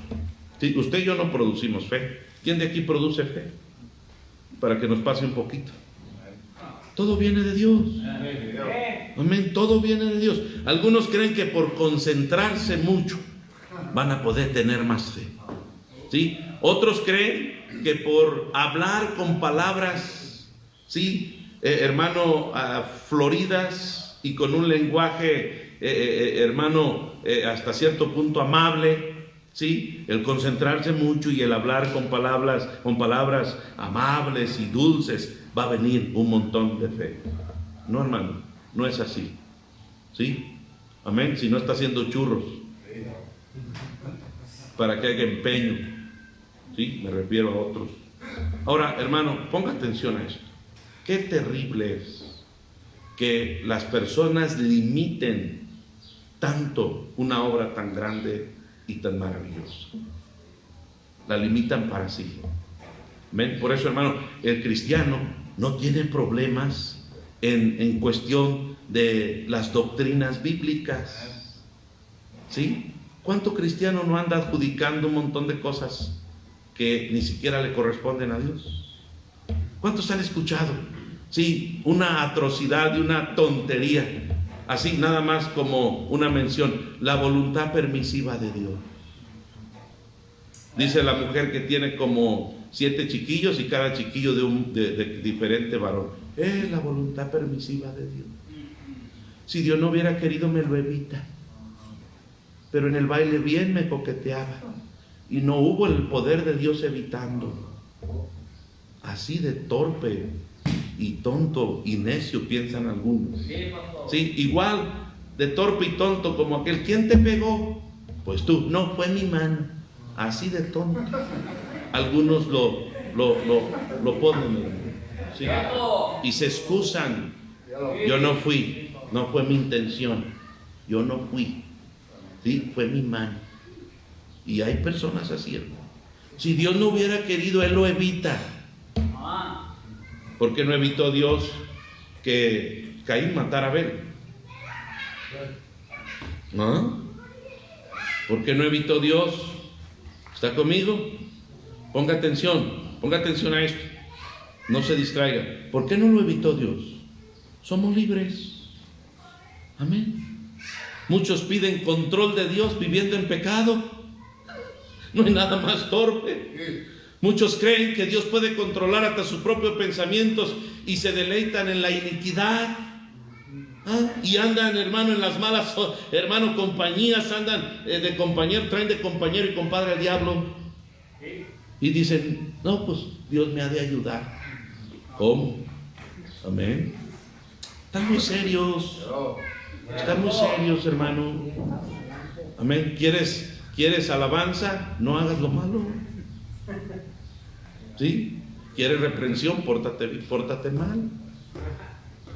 ¿sí? Usted y yo no producimos fe. ¿Quién de aquí produce fe? Para que nos pase un poquito. Todo viene de Dios. Amén, todo viene de Dios. Algunos creen que por concentrarse mucho van a poder tener más fe, ¿sí? Otros creen que por hablar con palabras, ¿sí? Hermano, floridas y con un lenguaje, hermano, hasta cierto punto amable, ¿sí? El concentrarse mucho y el hablar con palabras amables y dulces, va a venir un montón de fe. No, hermano, no es así, ¿sí? Amén. Si no está haciendo churros para que haya empeño, ¿sí? Me refiero a otros. Ahora, hermano, ponga atención a esto. Qué terrible es que las personas limiten tanto una obra tan grande y tan maravillosa. La limitan para sí. ¿Ven? Por eso, hermano, el cristiano no tiene problemas en cuestión de las doctrinas bíblicas, ¿sí? ¿Cuánto cristiano no anda adjudicando un montón de cosas que ni siquiera le corresponden a Dios? ¿Cuántos han escuchado? Sí, una atrocidad y una tontería, así nada más como una mención, la voluntad permisiva de Dios. Dice la mujer que tiene como 7 chiquillos y cada chiquillo de diferente varón. Es la voluntad permisiva de Dios. Si Dios no hubiera querido, me lo evita. Pero en el baile bien me coqueteaba y no hubo el poder de Dios evitando. Así de torpe y tonto y necio piensan algunos. Sí, igual de torpe y tonto como aquel. ¿Quién te pegó? Pues tú. No, fue mi mano. Así de tonto. Algunos lo ponen, ¿sí? Y se excusan. Yo no fui, no fue mi intención. Yo no fui, ¿sí? Fue mi mano. Y hay personas así, hermano. Si Dios no hubiera querido, Él lo evita. ¿Por qué no evitó Dios que Caín matara a Abel? ¿No? ¿Por qué no evitó Dios? ¿Está conmigo? Ponga atención a esto. No se distraiga. ¿Por qué no lo evitó Dios? Somos libres. Amén. Muchos piden control de Dios viviendo en pecado. No hay nada más torpe. Muchos creen que Dios puede controlar hasta sus propios pensamientos y se deleitan en la iniquidad. Y andan, hermano, en las malas, hermano, compañías, andan de compañero, traen de compañero y compadre al diablo. Y dicen, no, pues Dios me ha de ayudar. ¿Cómo? Amén. Están muy serios, hermano. Amén. ¿Quieres alabanza? No hagas lo malo. ¿Sí? ¿Quieres reprensión? Pórtate mal.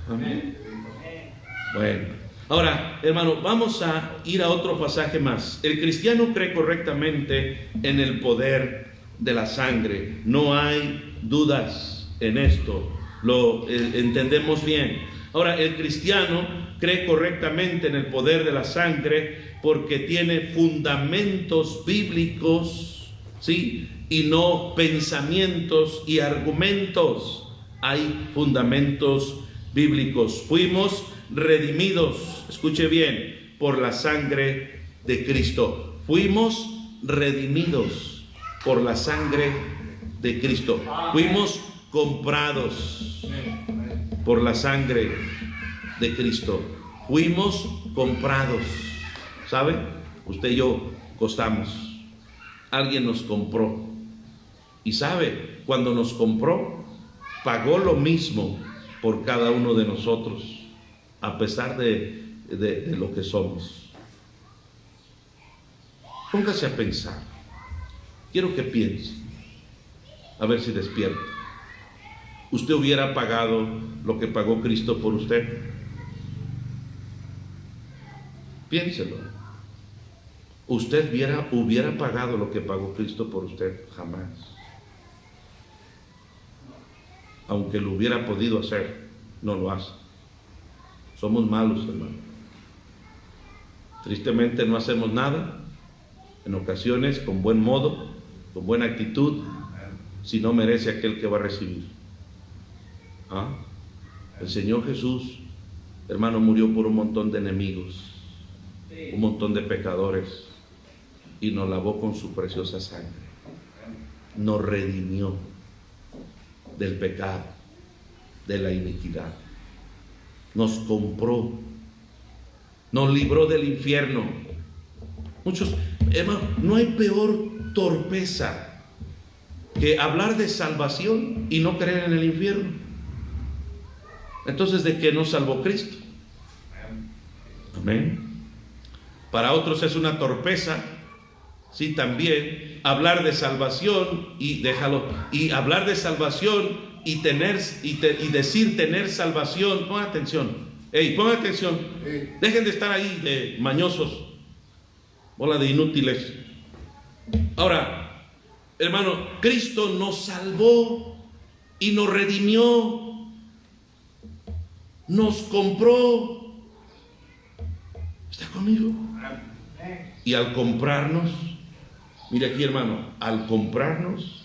Amén. Bueno, ahora, hermano, vamos a ir a otro pasaje más. El cristiano cree correctamente en el poder de la sangre. No hay dudas en esto. Lo entendemos bien. Ahora, el cristiano cree correctamente en el poder de la sangre porque tiene fundamentos bíblicos, ¿sí? Y no pensamientos y argumentos. Hay fundamentos bíblicos. Fuimos redimidos, escuche bien, por la sangre de Cristo. Fuimos redimidos por la sangre de Cristo. Fuimos comprados por la sangre de Cristo. Fuimos comprados. ¿Sabe? Usted y yo costamos. Alguien nos compró. Y sabe, cuando nos compró, pagó lo mismo por cada uno de nosotros, a pesar de lo que somos. Póngase a pensar. Quiero que piense, a ver si despierta. ¿Usted hubiera pagado lo que pagó Cristo por usted? Piénselo. ¿Usted hubiera pagado lo que pagó Cristo por usted? Jamás. Aunque lo hubiera podido hacer, no lo hace. Somos malos, hermano. Tristemente no hacemos nada, en ocasiones con buen modo, con buena actitud, si no merece aquel que va a recibir. El Señor Jesús, hermano, murió por un montón de enemigos, un montón de pecadores, y nos lavó con su preciosa sangre. Nos redimió del pecado, de la iniquidad. Nos compró, nos libró del infierno. Muchos, hermano, no hay peor torpeza que hablar de salvación y no creer en el infierno. Entonces, ¿de qué nos salvó Cristo? Amén. Para otros es una torpeza, sí, también hablar de salvación y hablar de salvación y decir tener salvación. Pongan atención. Pongan atención. Dejen de estar ahí de mañosos, bola de inútiles. Ahora, hermano, Cristo nos salvó y nos redimió, nos compró. ¿Está conmigo? Y al comprarnos, mire aquí, hermano, al comprarnos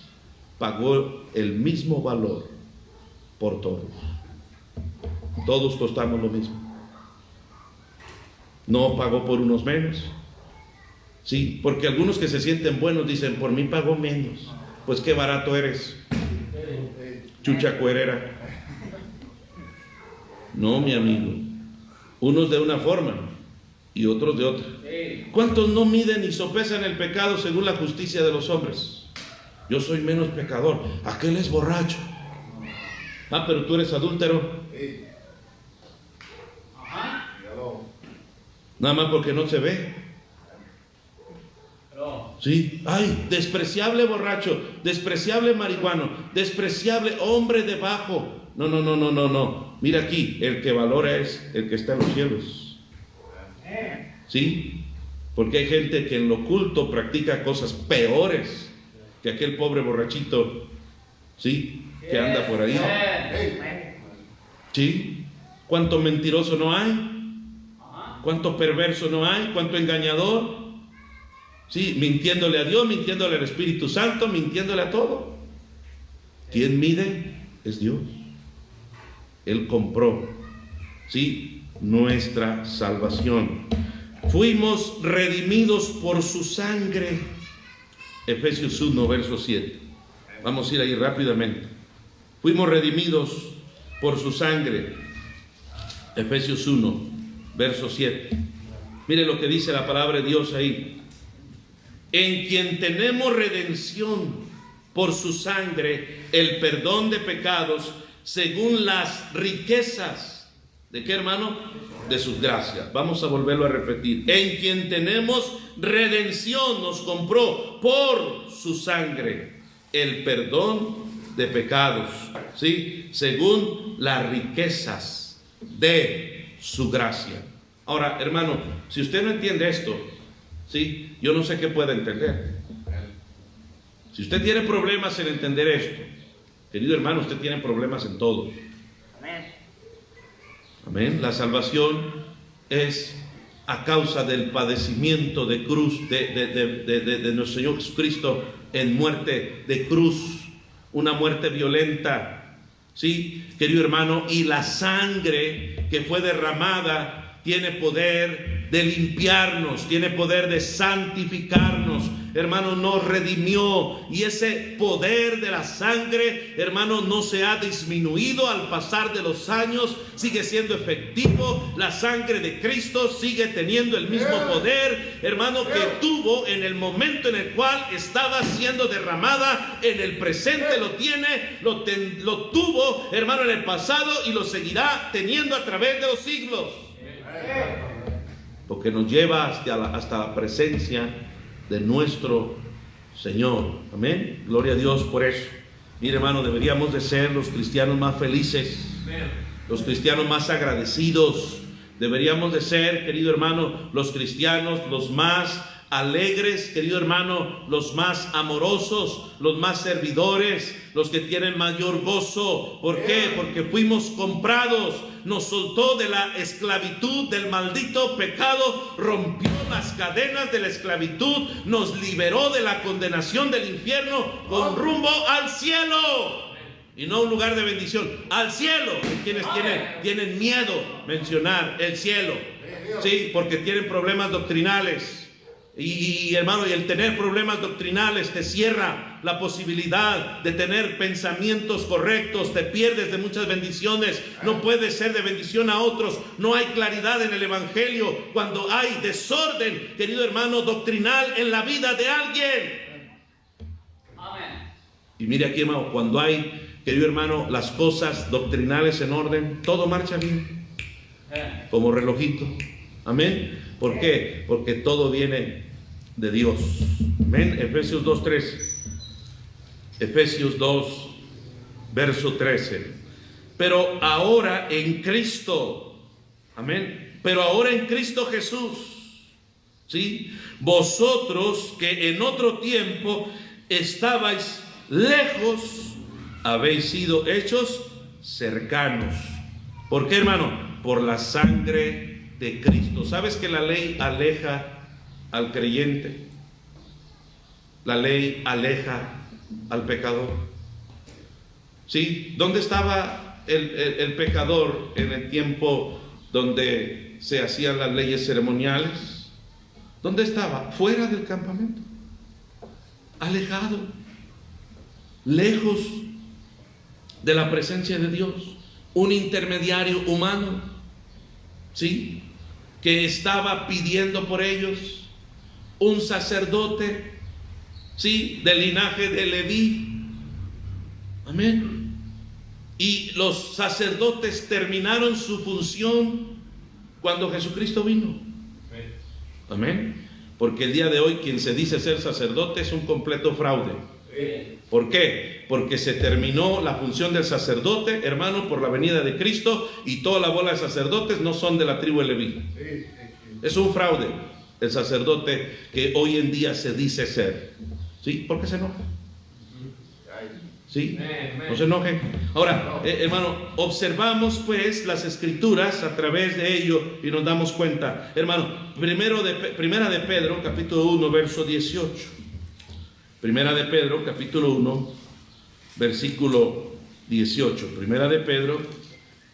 pagó el mismo valor por todos. Todos costamos lo mismo. No pagó por unos menos. Sí, porque algunos que se sienten buenos dicen, por mí pagó menos. Pues qué barato eres, chucha cuerera. No, mi amigo. Unos de una forma y otros de otra. ¿Cuántos no miden y sopesan el pecado según la justicia de los hombres? Yo soy menos pecador, aquel es borracho. Pero tú eres adúltero. Nada más porque no se ve. Sí, ay, despreciable borracho, despreciable marihuano, despreciable hombre de bajo. No. Mira aquí, el que valora es el que está en los cielos. Sí, porque hay gente que en lo oculto practica cosas peores que aquel pobre borrachito, sí, que anda por ahí. Sí, cuánto mentiroso no hay, cuánto perverso no hay, cuánto engañador. Sí, mintiéndole a Dios, mintiéndole al Espíritu Santo, mintiéndole a todo. ¿Quién mide? Es Dios. Él compró, sí, nuestra salvación. Fuimos redimidos por su sangre. Efesios 1, verso 7. Vamos a ir ahí rápidamente. Fuimos redimidos por su sangre. Efesios 1, verso 7. Mire lo que dice la palabra de Dios ahí. En quien tenemos redención por su sangre el perdón de pecados según las riquezas. ¿De qué, hermano? De sus gracias. Vamos a volverlo a repetir. En quien tenemos redención, nos compró por su sangre el perdón de pecados, ¿sí? Según las riquezas de su gracia. Ahora, hermano, si usted no entiende esto, ¿sí? Yo no sé qué puede entender. Si usted tiene problemas en entender esto, querido hermano, usted tiene problemas en todo. Amén. La salvación es a causa del padecimiento de cruz de nuestro Señor Jesucristo en muerte de cruz, una muerte violenta, ¿sí? Querido hermano, y la sangre que fue derramada tiene poder de limpiarnos, tiene poder de santificarnos. Hermano, nos redimió, y ese poder de la sangre, hermano, no se ha disminuido al pasar de los años, sigue siendo efectivo. La sangre de Cristo sigue teniendo el mismo poder, hermano, que tuvo en el momento en el cual estaba siendo derramada. En el presente lo tiene, lo tuvo, hermano, en el pasado, y lo seguirá teniendo a través de los siglos, porque nos lleva hasta la presencia de nuestro Señor. Amén. Gloria a Dios por eso. Mire, hermano, deberíamos de ser los cristianos más felices, los cristianos más agradecidos. Deberíamos de ser, querido hermano, los cristianos los más alegres, querido hermano, los más amorosos, los más servidores, los que tienen mayor gozo. ¿Por qué? Porque fuimos comprados. Nos soltó de la esclavitud del maldito pecado, rompió las cadenas de la esclavitud, nos liberó de la condenación del infierno con rumbo al cielo. Y no un lugar de bendición, al cielo. Hay quienes tienen miedo mencionar el cielo, sí, porque tienen problemas doctrinales. Y hermano, y el tener problemas doctrinales te cierra la posibilidad de tener pensamientos correctos. Te pierdes de muchas bendiciones. No puedes ser de bendición a otros. No hay claridad en el evangelio cuando hay desorden, querido hermano, doctrinal en la vida de alguien. Amén. Y mire aquí, hermano, cuando hay, querido hermano, las cosas doctrinales en orden, todo marcha bien, como relojito. Amén. ¿Por qué? Porque todo viene de Dios. Amén. Efesios 2:13. Efesios 2, verso 13. Pero ahora en Cristo, amén. Pero ahora en Cristo Jesús, ¿sí? Vosotros que en otro tiempo estabais lejos, habéis sido hechos cercanos. ¿Por qué, hermano? Por la sangre de Cristo. ¿Sabes que la ley aleja al creyente? La ley aleja al pecador. ¿Sí? ¿Dónde estaba el pecador en el tiempo donde se hacían las leyes ceremoniales? ¿Dónde estaba? Fuera del campamento, alejado, lejos de la presencia de Dios. Un intermediario humano, ¿sí?, que estaba pidiendo por ellos. Un sacerdote, ¿sí?, del linaje de Leví. Amén. Y los sacerdotes terminaron su función cuando Jesucristo vino. Amén. Porque el día de hoy quien se dice ser sacerdote es un completo fraude. ¿Por qué? Porque se terminó la función del sacerdote, hermano, por la venida de Cristo, y toda la bola de sacerdotes no son de la tribu de Leví. Es un fraude el sacerdote que hoy en día se dice ser. ¿Sí? ¿Por qué se enoja? ¿Sí? No se enoje. Ahora, hermano, observamos pues las escrituras a través de ello y nos damos cuenta. Hermano, primera de Pedro, capítulo 1, verso 18. Primera de Pedro, capítulo 1, versículo 18. Primera de Pedro,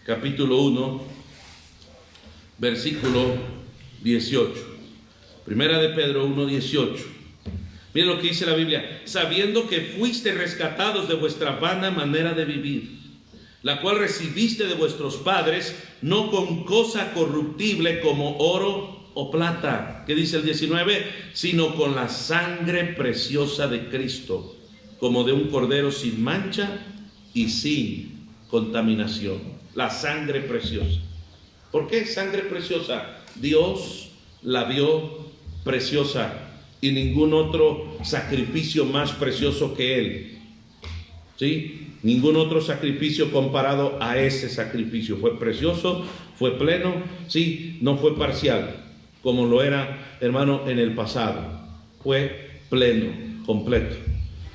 capítulo 1, versículo 18. Primera de Pedro 1, 18. Miren lo que dice la Biblia: sabiendo que fuiste rescatados de vuestra vana manera de vivir, la cual recibiste de vuestros padres, no con cosa corruptible como oro o plata, ¿qué dice el 19? Sino con la sangre preciosa de Cristo, como de un cordero sin mancha y sin contaminación. La sangre preciosa. ¿Por qué sangre preciosa? Dios la vio preciosa y ningún otro sacrificio más precioso que Él. ¿Sí? Ningún otro sacrificio comparado a ese sacrificio. Fue precioso, fue pleno, sí, no fue parcial, como lo era, hermano, en el pasado. Fue pleno, completo.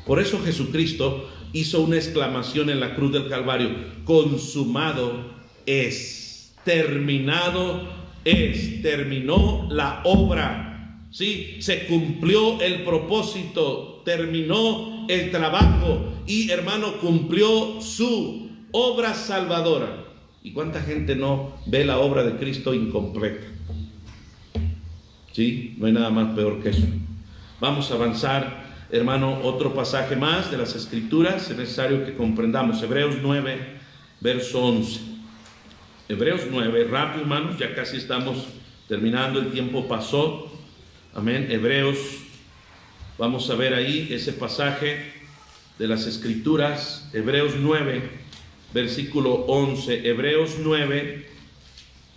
Por eso Jesucristo hizo una exclamación en la cruz del Calvario: consumado es, terminado es, terminó la obra, ¿sí? Se cumplió el propósito, terminó el trabajo y, hermano, cumplió su obra salvadora. ¿Y cuánta gente no ve la obra de Cristo incompleta? ¿Sí? No hay nada más peor que eso. Vamos a avanzar, hermano, otro pasaje más de las Escrituras. Es necesario que comprendamos Hebreos 9, verso 11. Hebreos 9, rápido, hermanos, ya casi estamos terminando, el tiempo pasó. Amén. Hebreos, vamos a ver ahí ese pasaje de las Escrituras. Hebreos 9, versículo 11. Hebreos 9,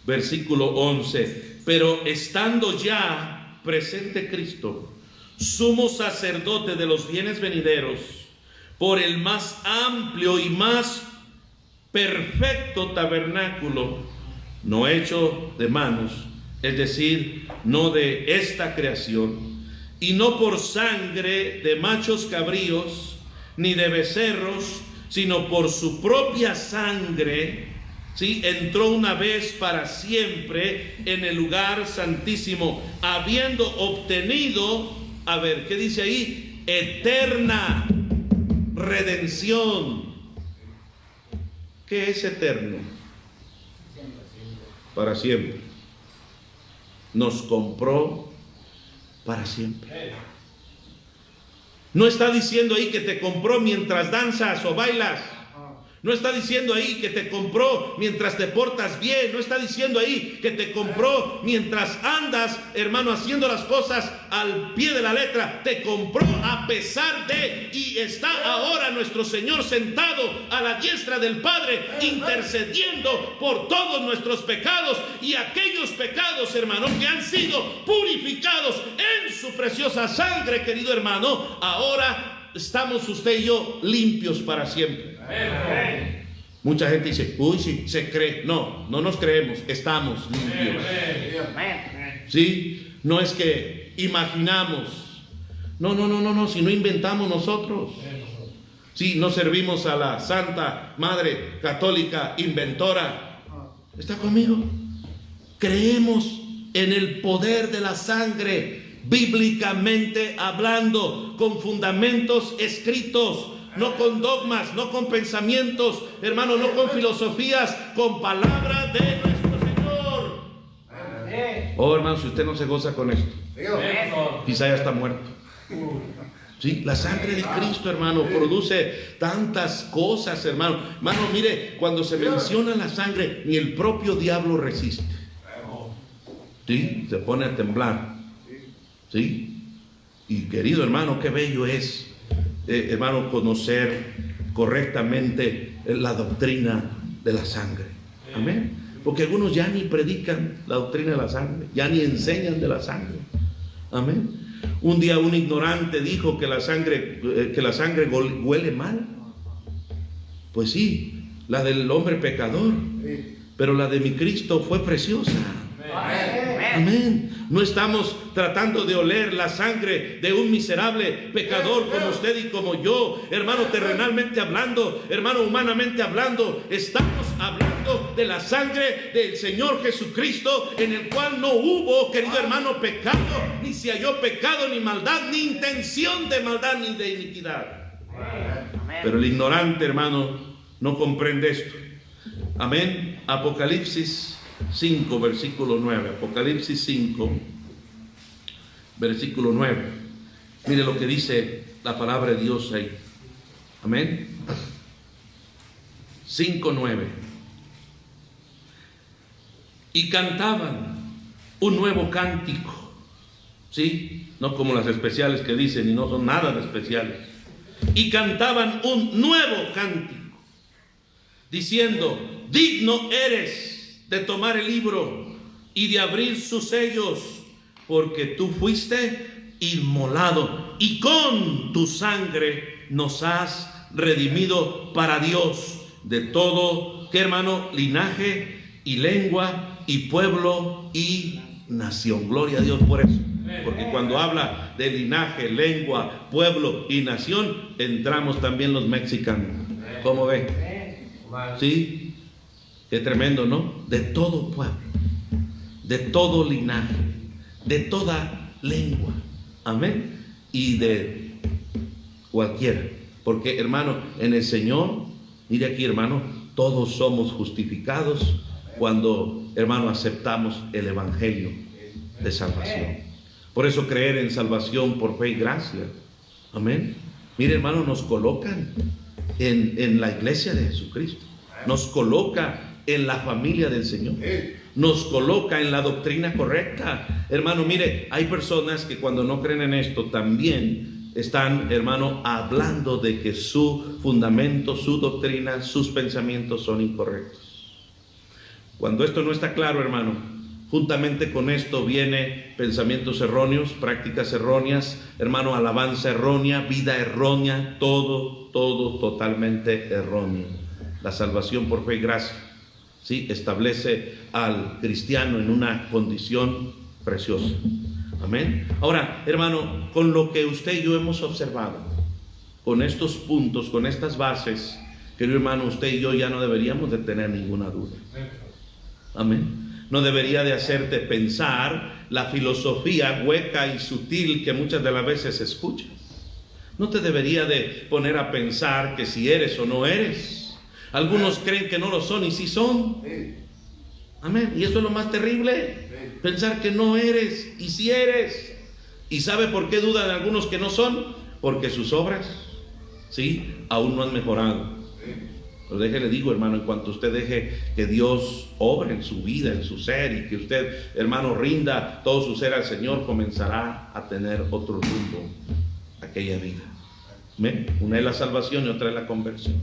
versículo 11. Pero estando ya presente Cristo, sumo sacerdote de los bienes venideros, por el más amplio y más perfecto tabernáculo, no hecho de manos, es decir, no de esta creación, y no por sangre de machos cabríos, ni de becerros, sino por su propia sangre, ¿sí? Entró una vez para siempre en el lugar santísimo, habiendo obtenido, a ver, ¿qué dice ahí? Eterna redención. ¿Qué es eterno? Para siempre. Nos compró para siempre. No está diciendo ahí que te compró mientras danzas o bailas. No está diciendo ahí que te compró mientras te portas bien. No está diciendo ahí que te compró mientras andas, hermano, haciendo las cosas al pie de la letra. Te compró a pesar de, y está ahora nuestro Señor sentado a la diestra del Padre, intercediendo por todos nuestros pecados, y aquellos pecados, hermano, que han sido purificados en su preciosa sangre, querido hermano, ahora estamos usted y yo limpios para siempre. Amén. Mucha gente dice, uy, sí, se cree. No, no nos creemos, estamos limpios. ¿Sí? No es que imaginamos. No, si no inventamos nosotros. Sí, no servimos a la Santa Madre Católica inventora. ¿Está conmigo? Creemos en el poder de la sangre, bíblicamente hablando, con fundamentos escritos, no con dogmas, no con pensamientos, hermano, no con filosofías, con palabra de nuestro Señor. Oh, hermano, si usted no se goza con esto, quizá ya está muerto. Sí, la sangre de Cristo, hermano, produce tantas cosas, hermano. Hermano, mire, cuando se menciona la sangre, ni el propio diablo resiste. Sí, se pone a temblar. Sí, y querido hermano, qué bello es, hermano, conocer correctamente la doctrina de la sangre. Amén. Porque algunos ya ni predican la doctrina de la sangre, ya ni enseñan de la sangre. Amén. Un día un ignorante dijo que la sangre huele mal. Pues sí, la del hombre pecador, pero la de mi Cristo fue preciosa. Amén. No estamos tratando de oler la sangre de un miserable pecador como usted y como yo, hermano, terrenalmente hablando, hermano, humanamente hablando. Estamos hablando de la sangre del Señor Jesucristo, en el cual no hubo, querido hermano, pecado, ni se halló pecado, ni maldad, ni intención de maldad, ni de iniquidad. Pero el ignorante, hermano, no comprende esto. Amén. Apocalipsis 5, versículo 9. Apocalipsis 5, versículo 9. Mire lo que dice la palabra de Dios ahí. Amén. 5, 9. Y cantaban un nuevo cántico. ¿Sí? No como las especiales que dicen y no son nada de especiales. y cantaban un nuevo cántico, diciendo: digno eres de tomar el libro y de abrir sus sellos, porque tú fuiste inmolado y con tu sangre nos has redimido para Dios de todo, ¿qué hermano? Linaje y lengua y pueblo y nación. Gloria a Dios por eso. Porque cuando habla de linaje, lengua, pueblo y nación, entramos también los mexicanos. ¿Cómo ve? ¿Sí? Qué tremendo, ¿no? De todo pueblo, de todo linaje, de toda lengua. Amén. Y de cualquiera. Porque, hermano, en el Señor, mire aquí, hermano, todos somos justificados cuando, hermano, aceptamos el evangelio de salvación. Por eso creer en salvación por fe y gracia. Amén. Mire, hermano, nos colocan en la iglesia de Jesucristo. Nos coloca en la familia del Señor. Nos coloca en la doctrina correcta. Hermano, mire, hay personas que cuando no creen en esto también están, hermano, hablando de que su fundamento, su doctrina, sus pensamientos son incorrectos. Cuando esto no está claro, hermano, juntamente con esto viene pensamientos erróneos, prácticas erróneas, hermano, alabanza errónea, vida errónea, todo totalmente erróneo. La salvación por fe y gracia, ¿sí?, establece al cristiano en una condición preciosa. Amén. Ahora, hermano, con lo que usted y yo hemos observado, con estos puntos, con estas bases, querido hermano, usted y yo ya no deberíamos de tener ninguna duda. Amén. No debería de hacerte pensar la filosofía hueca y sutil que muchas de las veces escuchas. No te debería de poner a pensar que si eres o no eres. Algunos creen que no lo son y sí son. Amén. Y eso es lo más terrible. Pensar que no eres y sí eres. ¿Y sabe por qué dudan algunos que no son? Porque sus obras, sí, aún no han mejorado. Pero déjele digo, hermano, en cuanto usted deje que Dios obre en su vida, en su ser, y que usted, hermano, rinda todo su ser al Señor, comenzará a tener otro rumbo aquella vida. ¿Amén? Una es la salvación y otra es la conversión.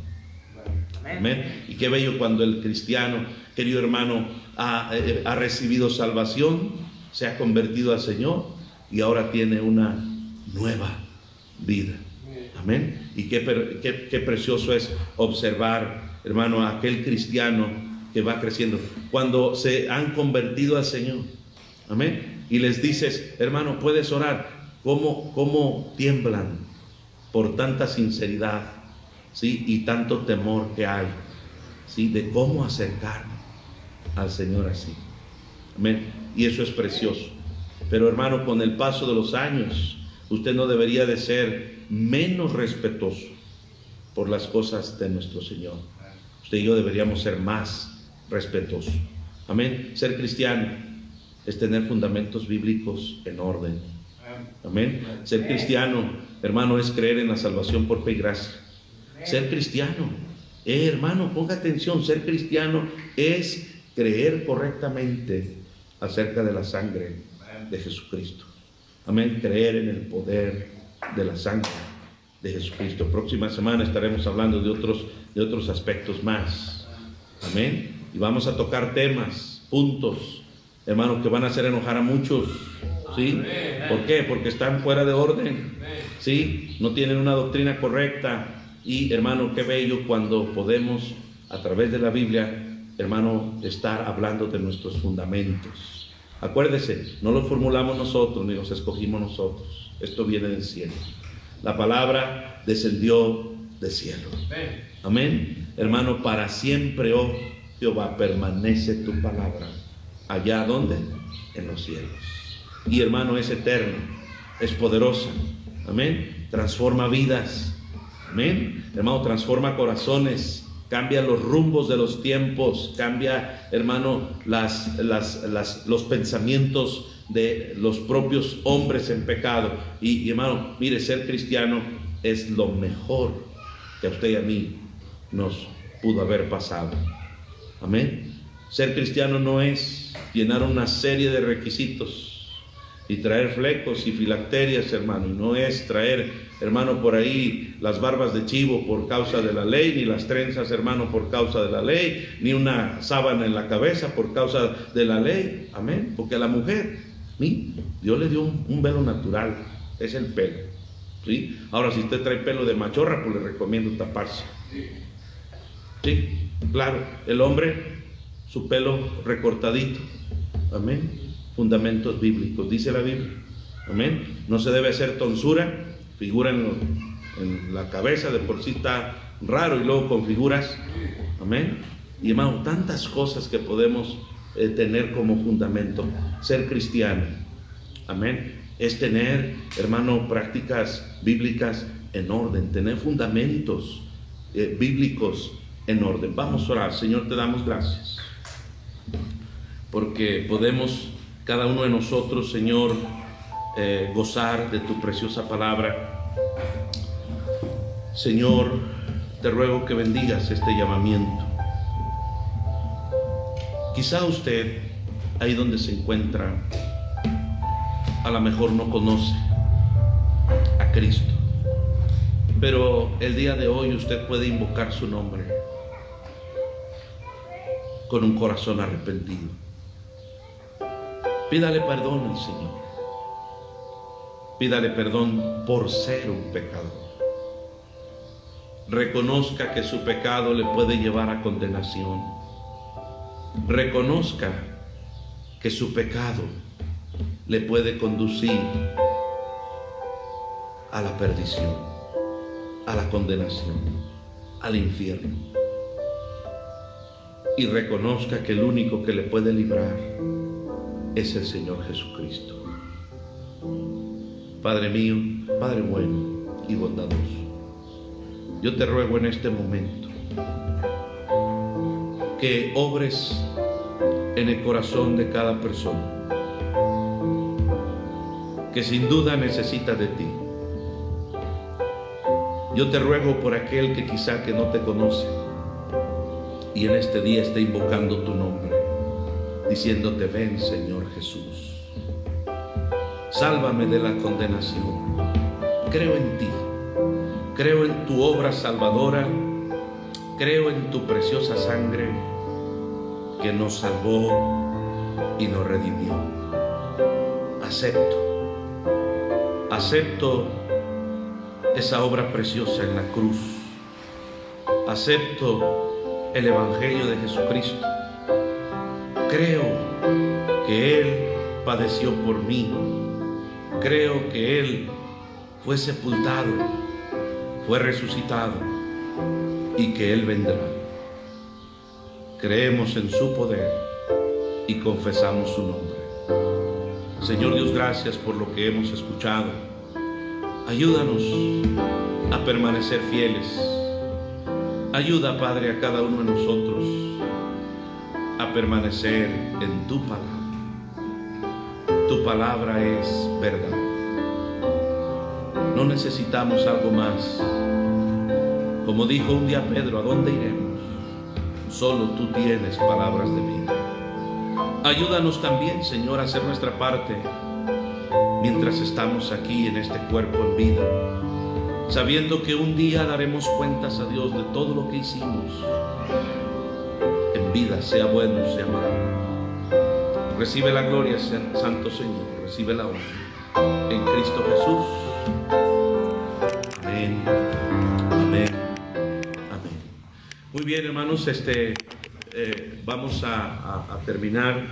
Amén. Y qué bello cuando el cristiano, querido hermano, ha recibido salvación, se ha convertido al Señor y ahora tiene una nueva vida. Amén. Y qué precioso es observar, hermano, a aquel cristiano que va creciendo. Cuando se han convertido al Señor, amén, y les dices: hermano, puedes orar. ¿Cómo tiemblan por tanta sinceridad, sí, y tanto temor que hay, sí, de cómo acercarme al Señor así? Amén. Y eso es precioso. Pero, hermano, con el paso de los años, usted no debería de ser menos respetuoso por las cosas de nuestro Señor. Usted y yo deberíamos ser más respetuosos. Amén. Ser cristiano es tener fundamentos bíblicos en orden. Amén. Ser cristiano, hermano, es creer en la salvación por fe y gracia. Ser cristiano, hermano, ponga atención, ser cristiano es creer correctamente acerca de la sangre de Jesucristo. Amén. Creer en el poder de la sangre de Jesucristo. Próxima semana estaremos hablando de otros aspectos más. Amén. Y vamos a tocar temas, puntos, hermano, que van a hacer enojar a muchos. ¿Sí? ¿Por qué? Porque están fuera de orden. ¿Sí? No tienen una doctrina correcta. Y, hermano, qué bello cuando podemos, a través de la Biblia, hermano, estar hablando de nuestros fundamentos. Acuérdese, no los formulamos nosotros ni los escogimos nosotros. Esto viene del cielo. La palabra descendió del cielo. Amén. Hermano, para siempre, oh Jehová, permanece tu palabra. ¿Allá dónde? En los cielos. Y, hermano, es eterno, es poderosa. Amén. Transforma vidas. Amén. Hermano, transforma corazones. Cambia los rumbos de los tiempos. Cambia, hermano, los pensamientos de los propios hombres en pecado. Y hermano, mire, ser cristiano es lo mejor que a usted y a mí nos pudo haber pasado. Amén. Ser cristiano no es llenar una serie de requisitos. y traer flecos y filacterias, hermano, y no es traer, hermano, por ahí las barbas de chivo por causa de la ley, ni las trenzas, hermano, por causa de la ley, ni una sábana en la cabeza por causa de la ley, amén, porque a la mujer, Dios le dio un velo natural, es el pelo, ¿sí? Ahora, si usted trae pelo de machorra, pues le recomiendo taparse, sí, claro, el hombre, su pelo recortadito, amén. Fundamentos bíblicos, dice la Biblia, amén. No se debe hacer tonsura, figura en la cabeza, de por sí está raro, y luego con figuras, amén. Y hermano, tantas cosas que podemos tener como fundamento. Ser cristiano, amén, es tener, hermano, prácticas bíblicas en orden, tener fundamentos bíblicos en orden. Vamos a orar. Señor, te damos gracias porque podemos cada uno de nosotros, Señor, gozar de tu preciosa palabra. Señor, te ruego que bendigas este llamamiento. Quizá usted, ahí donde se encuentra, a lo mejor no conoce a Cristo, pero el día de hoy usted puede invocar su nombre con un corazón arrepentido. Pídale perdón al Señor. Pídale perdón por ser un pecador. Reconozca que su pecado le puede llevar a condenación. Reconozca que su pecado le puede conducir a la perdición, a la condenación, al infierno. Y reconozca que el único que le puede librar es el Señor Jesucristo. Padre mío, Padre bueno y bondadoso, yo te ruego en este momento que obres en el corazón de cada persona que sin duda necesita de ti. Yo te ruego por aquel que quizá que no te conoce y en este día está invocando tu nombre, diciéndote: ven, Señor Jesús, sálvame de la condenación. Creo en ti, creo en tu obra salvadora, creo en tu preciosa sangre que nos salvó y nos redimió. Acepto esa obra preciosa en la cruz. Acepto el Evangelio de Jesucristo. Creo que Él padeció por mí. Creo que Él fue sepultado, fue resucitado y que Él vendrá. Creemos en su poder y confesamos su nombre. Señor Dios, gracias por lo que hemos escuchado. Ayúdanos a permanecer fieles. Ayuda, Padre, a cada uno de nosotros a permanecer en tu palabra. Tu palabra es verdad. No necesitamos algo más. Como dijo un día Pedro, ¿a dónde iremos? Solo tú tienes palabras de vida. Ayúdanos también, Señor, a hacer nuestra parte mientras estamos aquí en este cuerpo en vida, sabiendo que un día daremos cuentas a Dios de todo lo que hicimos en vida, sea bueno, sea malo. Recibe la gloria, Santo Señor, recibe la honra en Cristo Jesús. Amén, amén, amén. Muy bien, hermanos, vamos a terminar